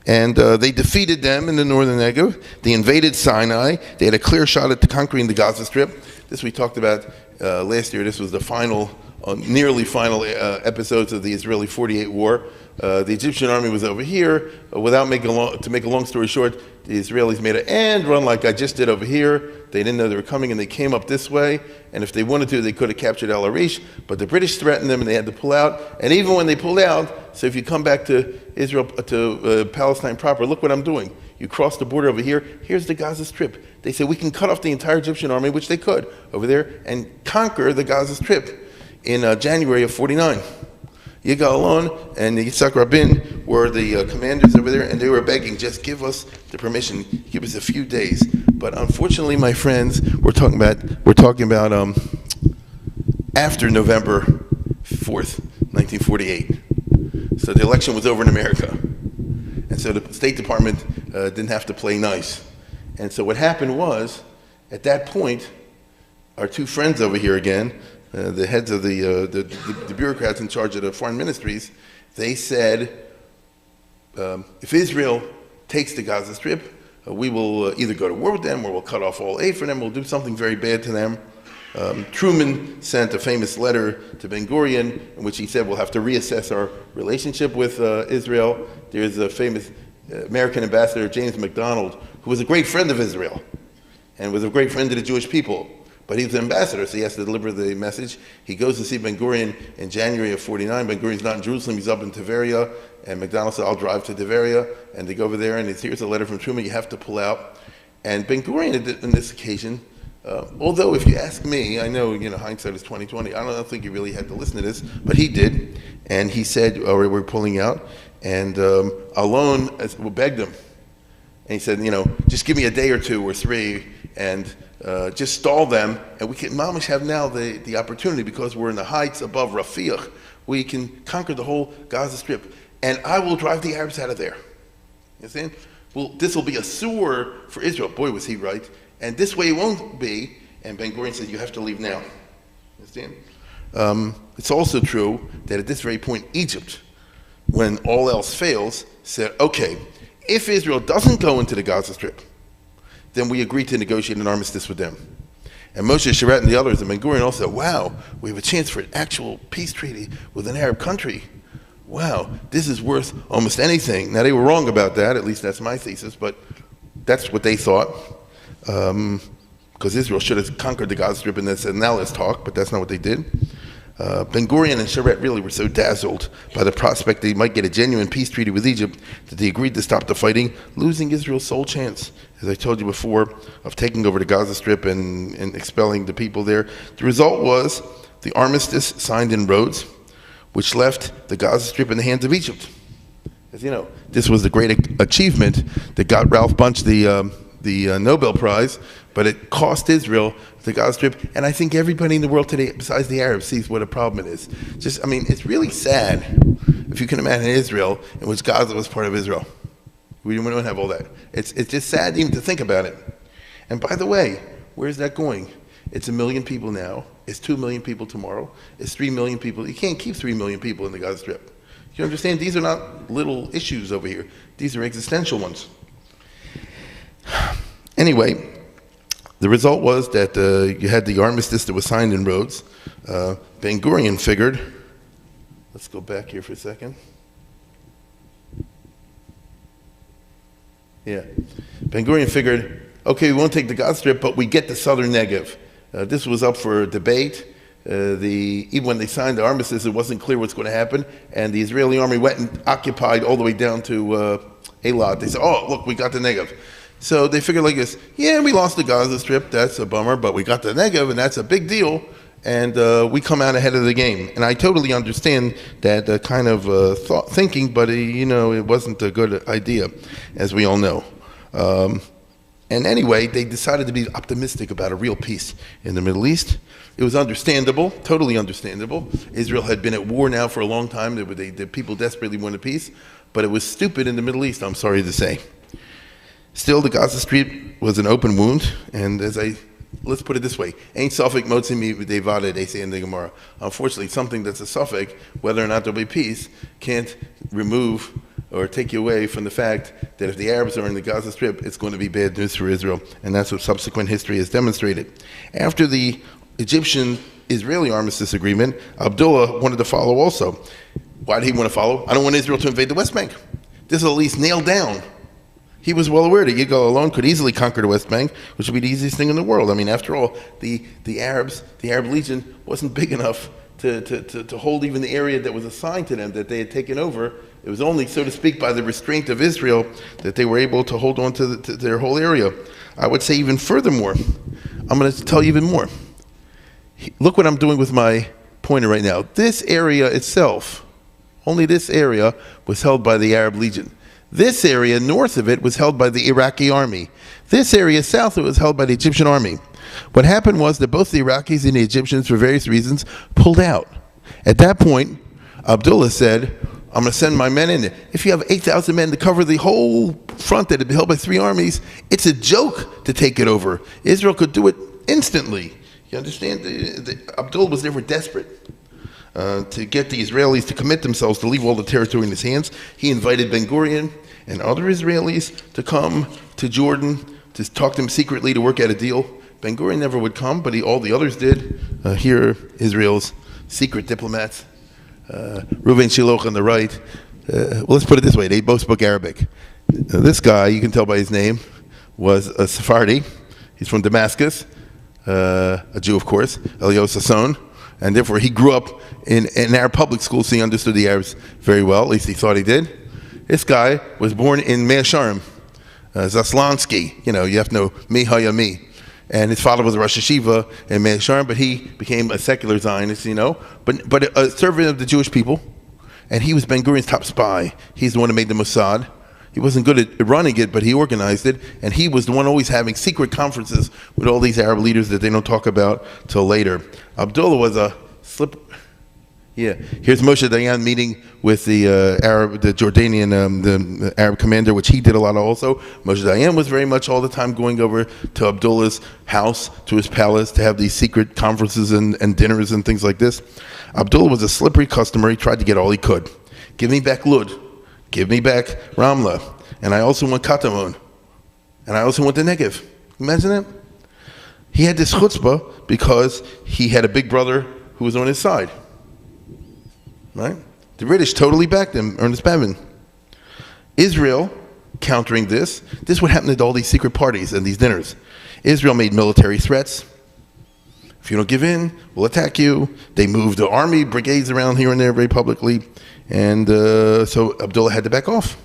And they defeated them in the northern Negev. They invaded Sinai. They had a clear shot at conquering the Gaza Strip. This we talked about last year. This was the final, nearly final episodes of the Israeli 48 war. The Egyptian army was over here. To make a long story short, the Israelis made an end run like I just did over here. They didn't know they were coming, and they came up this way. And if they wanted to, they could have captured El Arish. But the British threatened them, and they had to pull out. And even when they pulled out, so if you come back to Israel, to Palestine proper, look what I'm doing. You cross the border over here. Here's the Gaza Strip. They said we can cut off the entire Egyptian army, which they could, over there, and conquer the Gaza Strip in January of 49. Yigal Allon and Yitzhak Rabin were the commanders over there, and they were begging, just give us the permission, give us a few days. But unfortunately, my friends, we're talking about after November 4th, 1948. So the election was over in America. And so the State Department didn't have to play nice. And so what happened was, at that point, our two friends over here again, the heads of the bureaucrats in charge of the foreign ministries, they said, if Israel takes the Gaza Strip, we will either go to war with them or we'll cut off all aid for them, we'll do something very bad to them. Truman sent a famous letter to Ben-Gurion in which he said we'll have to reassess our relationship with Israel. There's a famous American ambassador, James MacDonald, who was a great friend of Israel and was a great friend of the Jewish people. But he was an ambassador, so he has to deliver the message. He goes to see Ben-Gurion in January of 49. Ben-Gurion's not in Jerusalem, he's up in Tiberia. And MacDonald said, I'll drive to Tiberia. And they go over there, and here's a letter from Truman, you have to pull out. And Ben-Gurion, on this occasion, although if you ask me, I know, hindsight is 20/20. I don't think he really had to listen to this, but he did. And he said, all right, we're pulling out. And Allon begged him. And he said, just give me a day or two or three, and just stall them, and we can mamish have now the opportunity, because we're in the heights above Rafiah, we can conquer the whole Gaza Strip, and I will drive the Arabs out of there. You understand? Well, this will be a sewer for Israel. Boy, was he right. And this way it won't be. And Ben-Gurion said, you have to leave now. You understand? It's also true that at this very point, Egypt, when all else fails, said, okay, if Israel doesn't go into the Gaza Strip, then we agreed to negotiate an armistice with them. And Moshe Sharet and the others, and Ben-Gurion also said, wow, we have a chance for an actual peace treaty with an Arab country. Wow, this is worth almost anything. Now, they were wrong about that, at least that's my thesis, but that's what they thought. Because Israel should have conquered the Gaza Strip and then said, now let's talk, but that's not what they did. Ben-Gurion and Sharet really were so dazzled by the prospect they might get a genuine peace treaty with Egypt that they agreed to stop the fighting, losing Israel's sole chance, as I told you before, of taking over the Gaza Strip and expelling the people there. The result was the armistice signed in Rhodes, which left the Gaza Strip in the hands of Egypt. As you know, this was the great achievement that got Ralph Bunche, the the Nobel Prize, but it cost Israel the Gaza Strip. And I think everybody in the world today, besides the Arabs, sees what a problem it is. Just, I mean, it's really sad if you can imagine Israel in which Gaza was part of Israel. We don't have all that. It's just sad even to think about it. And by the way, where's that going? It's 1 million people now. It's 2 million people tomorrow. It's 3 million people. You can't keep 3 million people in the Gaza Strip. You understand? These are not little issues over here. These are existential ones. Anyway, the result was that you had the armistice that was signed in Rhodes. Ben-Gurion figured, let's go back here for a second. Yeah. Ben-Gurion figured, okay, we won't take the Gaza Strip, but we get the southern Negev. This was up for debate. Even when they signed the armistice, it wasn't clear what's going to happen, and the Israeli army went and occupied all the way down to Eilat. They said, oh, look, we got the Negev. So they figured like this, yeah, we lost the Gaza Strip, that's a bummer, but we got the Negev, and that's a big deal, and we come out ahead of the game. And I totally understand that kind of thinking, but it wasn't a good idea, as we all know. And anyway, they decided to be optimistic about a real peace in the Middle East. It was understandable, totally understandable. Israel had been at war now for a long time. The people desperately wanted peace, but it was stupid in the Middle East, I'm sorry to say. Still, the Gaza Strip was an open wound, and let's put it this way, ain't Suffolk motzi mi devada, they say in the Gemara. Unfortunately, something that's a Suffolk, whether or not there'll be peace, can't remove or take you away from the fact that if the Arabs are in the Gaza Strip, it's going to be bad news for Israel, and that's what subsequent history has demonstrated. After the Egyptian-Israeli armistice agreement, Abdullah wanted to follow also. Why did he want to follow? I don't want Israel to invade the West Bank. This is at least nailed down. He was well aware that Yigal alone could easily conquer the West Bank, which would be the easiest thing in the world. I mean, after all, the Arab Legion wasn't big enough to hold even the area that was assigned to them that they had taken over. It was only, so to speak, by the restraint of Israel that they were able to hold on to their whole area. I would say even furthermore, I'm going to tell you even more. Look what I'm doing with my pointer right now. This area itself, only this area, was held by the Arab Legion. This area north of it was held by the Iraqi army. This area south of it was held by the Egyptian army. What happened was that both the Iraqis and the Egyptians, for various reasons, pulled out. At that point, Abdullah said, I'm going to send my men in there. If you have 8,000 men to cover the whole front that had been held by 3 armies, it's a joke to take it over. Israel could do it instantly. You understand? Abdullah was never desperate to get the Israelis to commit themselves to leave all the territory in his hands. He invited Ben-Gurion and other Israelis to come to Jordan to talk to him secretly to work out a deal. Ben-Gurion never would come, but all the others did. Here, Israel's secret diplomats. Reuven Shiloh on the right. Well, let's put it this way. They both spoke Arabic. This guy, you can tell by his name, was a Sephardi. He's from Damascus, a Jew, of course, Elio Sasson. And therefore, he grew up in Arab public school, so he understood the Arabs very well. At least he thought he did. This guy was born in Mea Sharm, Zaslansky. You have to know Mi Hayami. And his father was a Rosh Hashiva in Mea Sharm, but he became a secular Zionist, but a servant of the Jewish people. And he was Ben-Gurion's top spy. He's the one who made the Mossad. He wasn't good at running it, but he organized it. And he was the one always having secret conferences with all these Arab leaders that they don't talk about till later. Abdullah was a Yeah, here's Moshe Dayan meeting with the Jordanian, the Arab commander, which he did a lot of also. Moshe Dayan was very much all the time going over to Abdullah's house, to his palace, to have these secret conferences and dinners and things like this. Abdullah was a slippery customer. He tried to get all he could. Give me back Lud. Give me back Ramla. And I also want Katamon. And I also want the Negev. Imagine that. He had this chutzpah because he had a big brother who was on his side. Right? The British totally backed him, Ernest Bevin. Israel, countering this is what happened at all these secret parties and these dinners. Israel made military threats. If you don't give in, we'll attack you. They moved the army brigades around here and there very publicly. And so Abdullah had to back off.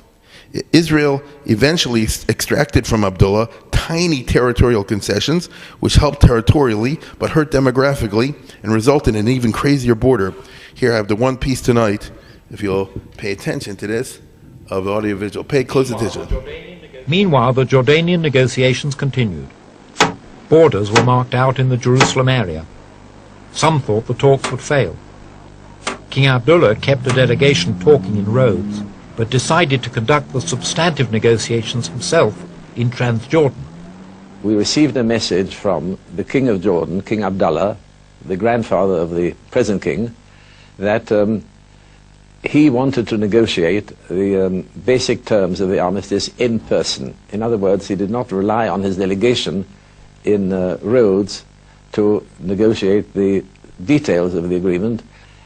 Israel eventually extracted from Abdullah tiny territorial concessions, which helped territorially but hurt demographically and resulted in an even crazier border. Here I have the one piece tonight, if you'll pay attention to this, of audiovisual. Pay close attention. Meanwhile, the Jordanian negotiations continued. Borders were marked out in the Jerusalem area. Some thought the talks would fail. King Abdullah kept a delegation talking in Rhodes, but decided to conduct the substantive negotiations himself in Transjordan. We received a message from the King of Jordan, King Abdullah, the grandfather of the present king, that he wanted to negotiate the basic terms of the armistice in person. In other words, he did not rely on his delegation in Rhodes to negotiate the details of the agreement,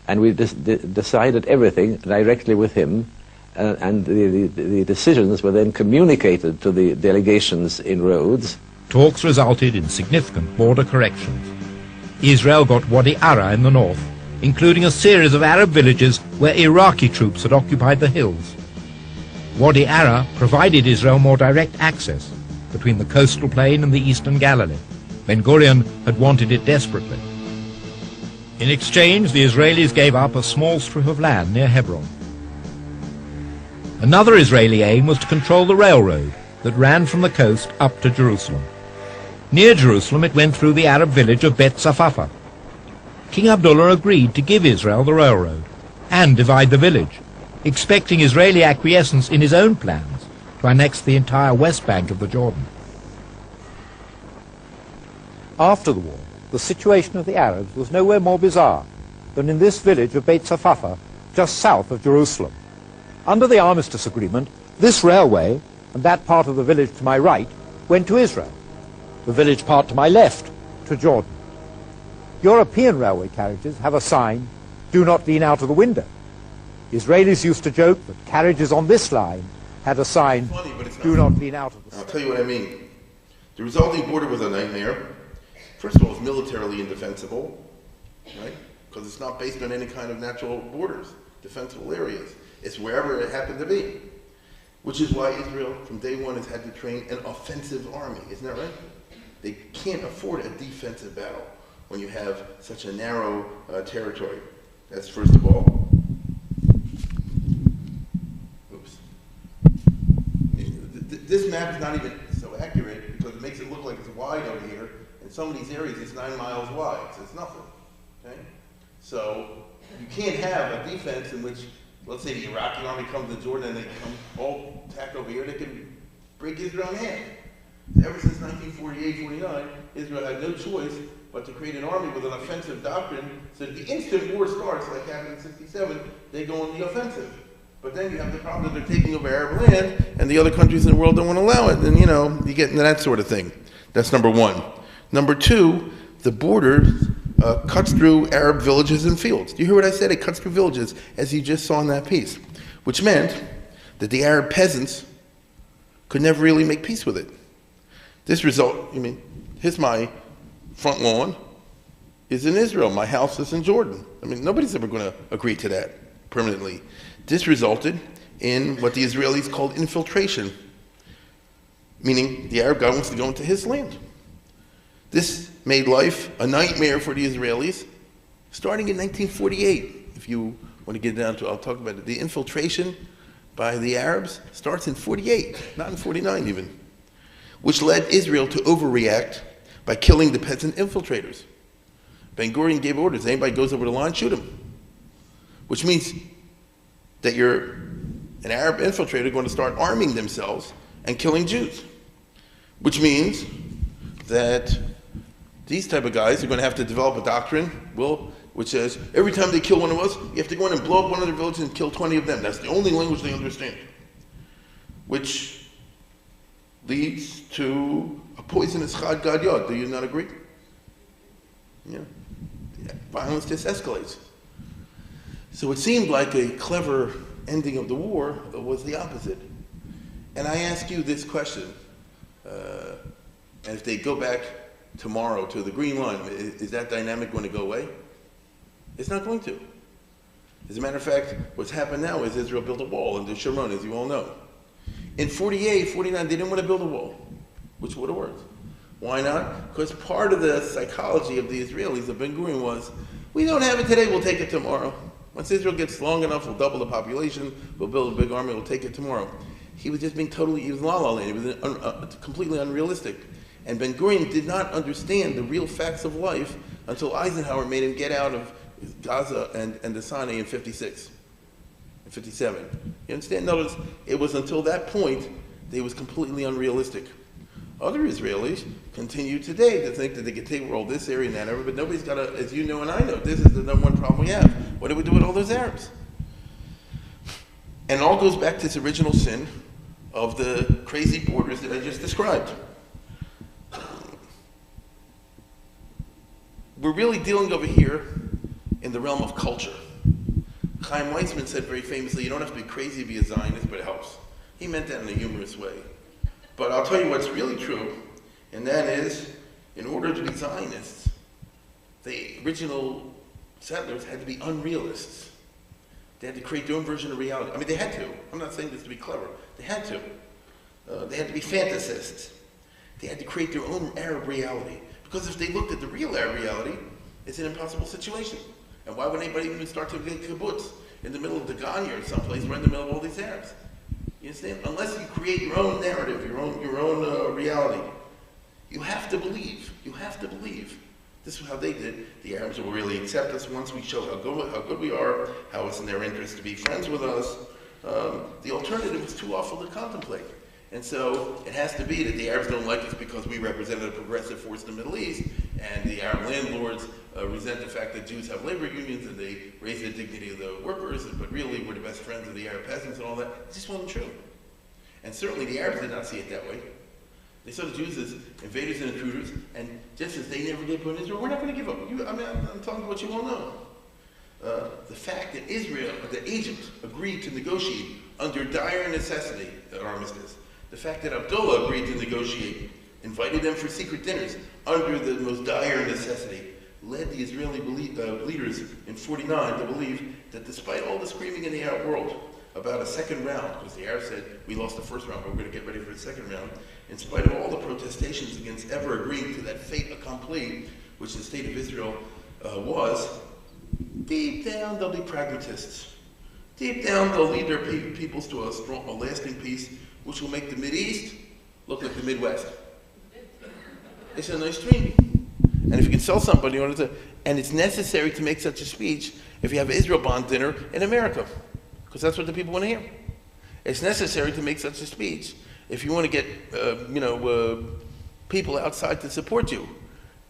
and we decided everything directly with him, and the decisions were then communicated to the delegations in Rhodes. Talks resulted in significant border corrections. Israel got Wadi Ara in the north, including a series of Arab villages where Iraqi troops had occupied the hills. Wadi Ara provided Israel more direct access between the coastal plain and the eastern Galilee. Ben Gurion had wanted it desperately. In exchange, the Israelis gave up a small strip of land near Hebron. Another Israeli aim was to control the railroad that ran from the coast up to Jerusalem. Near Jerusalem, it went through the Arab village of Bet Safafa. King Abdullah agreed to give Israel the railroad and divide the village, expecting Israeli acquiescence in his own plans to annex the entire west bank of the Jordan. After the war, the situation of the Arabs was nowhere more bizarre than in this village of Beit Safafa, just south of Jerusalem. Under the armistice agreement, this railway and that part of the village to my right went to Israel, the village part to my left to Jordan. European railway carriages have a sign, "Do not lean out of the window." Israelis used to joke that carriages on this line had a sign, "Do not lean out of the window." I'll tell you what I mean. The resulting border was a nightmare. First of all, it's militarily indefensible, right? Because it's not based on any kind of natural borders, defensible areas. It's wherever it happened to be. Which is why Israel, from day one, has had to train an offensive army. Isn't that right? They can't afford a defensive battle when you have such a narrow territory. That's first of all. Oops. This map is not even so accurate because it makes it look like it's wide over here. In some of these areas, it's 9 miles wide, so it's nothing. Okay? So you can't have a defense in which, let's say, the Iraqi army comes to Jordan and they come all attack over here, they can break Israel in half. Ever since 1948-49, Israel had no choice but to create an army with an offensive doctrine, so the instant war starts, like happened in 67, they go on the offensive. But then you have the problem that they're taking over Arab land, and the other countries in the world don't want to allow it, and you get into that sort of thing. That's number one. Number two, the border cuts through Arab villages and fields. Do you hear what I said? It cuts through villages, as you just saw in that piece, which meant that the Arab peasants could never really make peace with it. This result, here's my front lawn is in Israel. My house is in Jordan. Nobody's ever going to agree to that permanently. This resulted in what the Israelis called infiltration, meaning the Arab guy wants to go into his land. This made life a nightmare for the Israelis, starting in 1948. If you want to get down to, I'll talk about it. The infiltration by the Arabs starts in 48, not in 49 even, which led Israel to overreact by killing the peasant infiltrators. Ben Gurion gave orders, anybody goes over the line, shoot him. Which means that you're an Arab infiltrator going to start arming themselves and killing Jews. Which means that these type of guys are going to have to develop a doctrine, which says, every time they kill one of us, you have to go in and blow up one of their villages and kill 20 of them. That's the only language they understand. Which leads to a poisonous Chad Gad Yod. Do you not agree? Yeah. Violence just escalates. So it seemed like a clever ending of the war was the opposite. And I ask you this question, and if they go back tomorrow to the Green Line, is that dynamic going to go away? It's not going to. As a matter of fact, what's happened now is Israel built a wall into Sharon, as you all know. In 48, 49, they didn't want to build a wall, which would have worked. Why not? Because part of the psychology of the Israelis, of Ben Gurion, was, we don't have it today, we'll take it tomorrow. Once Israel gets long enough, we'll double the population, we'll build a big army, we'll take it tomorrow. he was just being totally, he was la la land, he was completely unrealistic. And Ben-Gurion did not understand the real facts of life until Eisenhower made him get out of Gaza and the Sinai in 56, in 57. You understand? Notice, it was until that point that he was completely unrealistic. Other Israelis continue today to think that they could take over all this area and that area, but nobody's got to, as you know and I know, this is the number one problem we have. What do we do with all those Arabs? And it all goes back to this original sin of the crazy borders that I just described. We're really dealing over here in the realm of culture. Chaim Weizmann said very famously, you don't have to be crazy to be a Zionist, but it helps. He meant that in a humorous way. But I'll tell you what's really true, and that is, in order to be Zionists, the original settlers had to be unrealists. They had to create their own version of reality. I mean, they had to. I'm not saying this to be clever. They had to. They had to be fantasists. They had to create their own Arab reality. Because if they looked at the real Arab reality, it's an impossible situation. And why would anybody even start to make kibbutz in the middle of the Ganya or someplace, right in the middle of all these Arabs? You understand? Unless you create your own narrative, your own reality, you have to believe. You have to believe. This is how they did. The Arabs will really accept us once we show how good we are, how it's in their interest to be friends with us. The alternative is too awful to contemplate. And so it has to be that the Arabs don't like us because we represented a progressive force in the Middle East, and the Arab landlords resent the fact that Jews have labor unions and they raise the dignity of the workers, but really we're the best friends of the Arab peasants and all that. It just wasn't true. And certainly the Arabs did not see it that way. They saw the Jews as invaders and intruders, and just as they never gave up on Israel, we're not going to give up. I'm talking about what you all know. The fact that Egypt agreed to negotiate under dire necessity at armistice, the fact that Abdullah agreed to negotiate, invited them for secret dinners under the most dire necessity, led the Israeli leaders in 49 to believe that despite all the screaming in the Arab world about a second round, because the Arabs said, we lost the first round, but we're going to get ready for the second round, in spite of all the protestations against ever agreeing to that fait accompli, which the state of Israel was, deep down they'll be pragmatists. Deep down they'll lead their peoples to a lasting peace, which will make the Mideast look like the Midwest. It's a nice dream. And if you can sell somebody, and it's necessary to make such a speech if you have an Israel bond dinner in America, because that's what the people want to hear. It's necessary to make such a speech if you want to get, people outside to support you.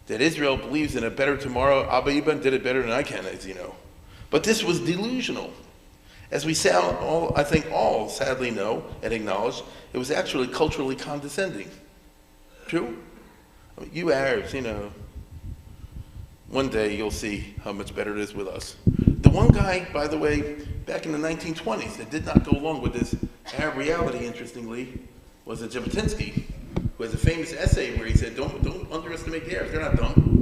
That Israel believes in a better tomorrow. Abba Eban did it better than I can, as you know. But this was delusional. As we I think all sadly know and acknowledge, it was actually culturally condescending. True? I mean, you Arabs, one day you'll see how much better it is with us. The one guy, by the way, back in the 1920s that did not go along with this Arab reality, interestingly, was a Jabotinsky, who has a famous essay where he said, don't underestimate the Arabs, they're not dumb.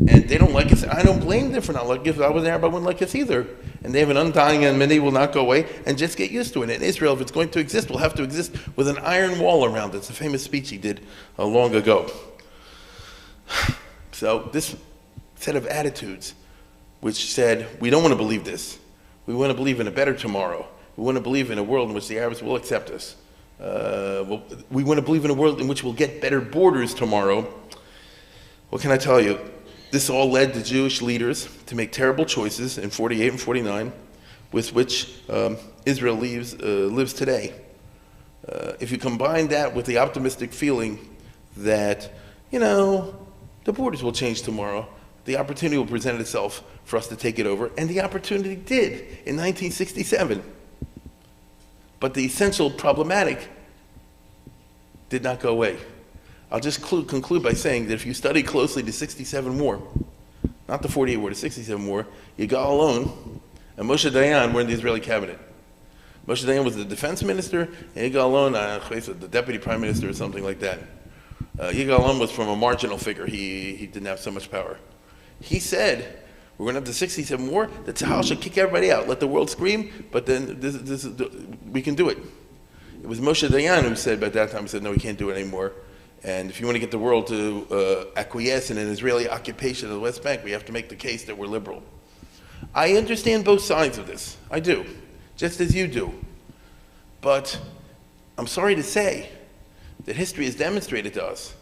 And they don't like us. I don't blame them for not liking us. If I was an Arab, I wouldn't like us either. And they have an undying enmity, will not go away, and just get used to it. And Israel, if it's going to exist, will have to exist with an iron wall around it. It's a famous speech he did long ago. So this set of attitudes, which said, we don't want to believe this. We want to believe in a better tomorrow. We want to believe in a world in which the Arabs will accept us. We want to believe in a world in which we'll get better borders tomorrow. What can I tell you? This all led the Jewish leaders to make terrible choices in 48 and 49, with which Israel lives today. If you combine that with the optimistic feeling that, the borders will change tomorrow, the opportunity will present itself for us to take it over, and the opportunity did in 1967. But the essential problematic did not go away. I'll just conclude by saying that if you study closely the 67 war, not the 48 war, the 67 war, Yigal Allon and Moshe Dayan were in the Israeli cabinet. Moshe Dayan was the defense minister, and Yigal Allon, the deputy prime minister or something like that. Yigal Allon was from a marginal figure. He didn't have so much power. He said, we're going to have the 67 war, the Tzahal should kick everybody out, let the world scream, but then we can do it. It was Moshe Dayan who said, by that time, he said, no, we can't do it anymore. And if you want to get the world to acquiesce in an Israeli occupation of the West Bank, we have to make the case that we're liberal. I understand both sides of this. I do, just as you do. But I'm sorry to say that history has demonstrated to us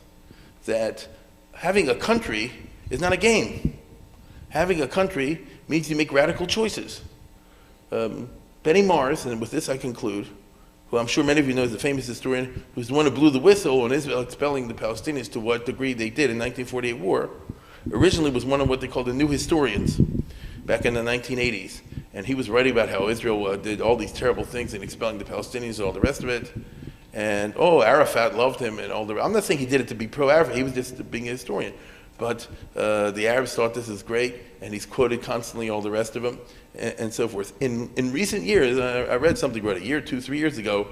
that having a country is not a game. Having a country means you make radical choices. Benny Mars, and with this I conclude, who I'm sure many of you know is a famous historian, who's the one who blew the whistle on Israel expelling the Palestinians to what degree they did in 1948 war, originally was one of what they called the new historians back in the 1980s. And he was writing about how Israel did all these terrible things in expelling the Palestinians and all the rest of it. And, Arafat loved him and all the rest. I'm not saying he did it to be pro-Arafat, he was just being a historian. But the Arabs thought this is great, and he's quoted constantly all the rest of them, and so forth. In recent years, I read something about a year, 2, 3 years ago,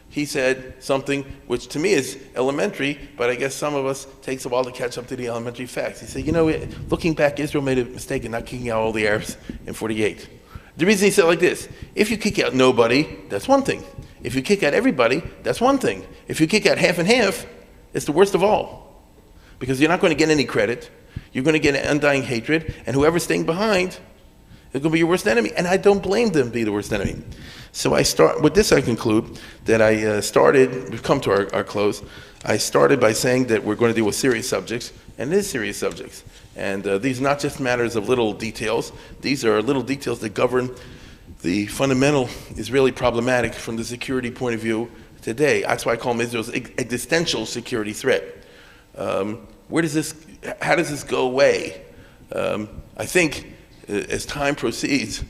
he said something which to me is elementary, but I guess some of us takes a while to catch up to the elementary facts. He said, looking back, Israel made a mistake in not kicking out all the Arabs in 48. The reason he said it like this: if you kick out nobody, that's one thing. If you kick out everybody, that's one thing. If you kick out half and half, it's the worst of all. Because you're not going to get any credit, you're going to get an undying hatred, and whoever's staying behind is going to be your worst enemy. And I don't blame them to be the worst enemy. So with this I conclude that we've come to our close. I started by saying that we're going to deal with serious subjects, and it is serious subjects. And these are not just matters of little details. These are little details that govern the fundamental Israeli problematic from the security point of view today. That's why I call them Israel's existential security threat. How does this go away? I think as time proceeds,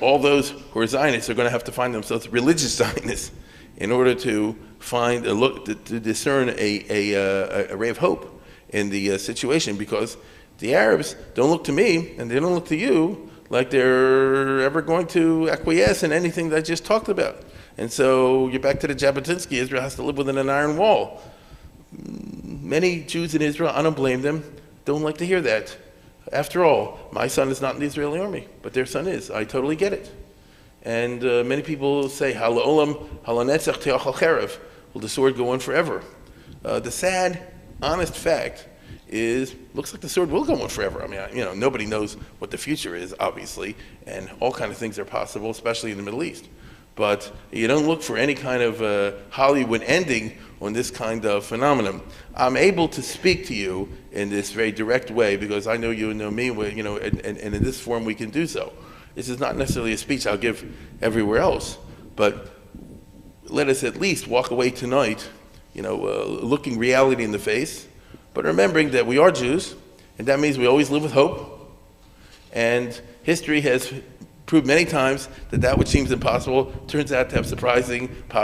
all those who are Zionists are going to have to find themselves religious Zionists in order to to discern a ray of hope in the situation, because the Arabs don't look to me and they don't look to you like they're ever going to acquiesce in anything that I just talked about. And so you're back to the Jabotinsky, Israel has to live within an iron wall. Many Jews in Israel, I don't blame them, don't like to hear that. After all, my son is not in the Israeli army, but their son is. I totally get it. And many people say, Ha'la'olam, ha'lanetzach te'achal cherev. Will the sword go on forever? The sad, honest fact is, looks like the sword will go on forever. I mean, nobody knows what the future is, obviously, and all kind of things are possible, especially in the Middle East. But you don't look for any kind of Hollywood ending on this kind of phenomenon. I'm able to speak to you in this very direct way because I know you know me, and in this form we can do so. This is not necessarily a speech I'll give everywhere else, but let us at least walk away tonight, looking reality in the face, but remembering that we are Jews, and that means we always live with hope. And history has proved many times that which seems impossible turns out to have surprising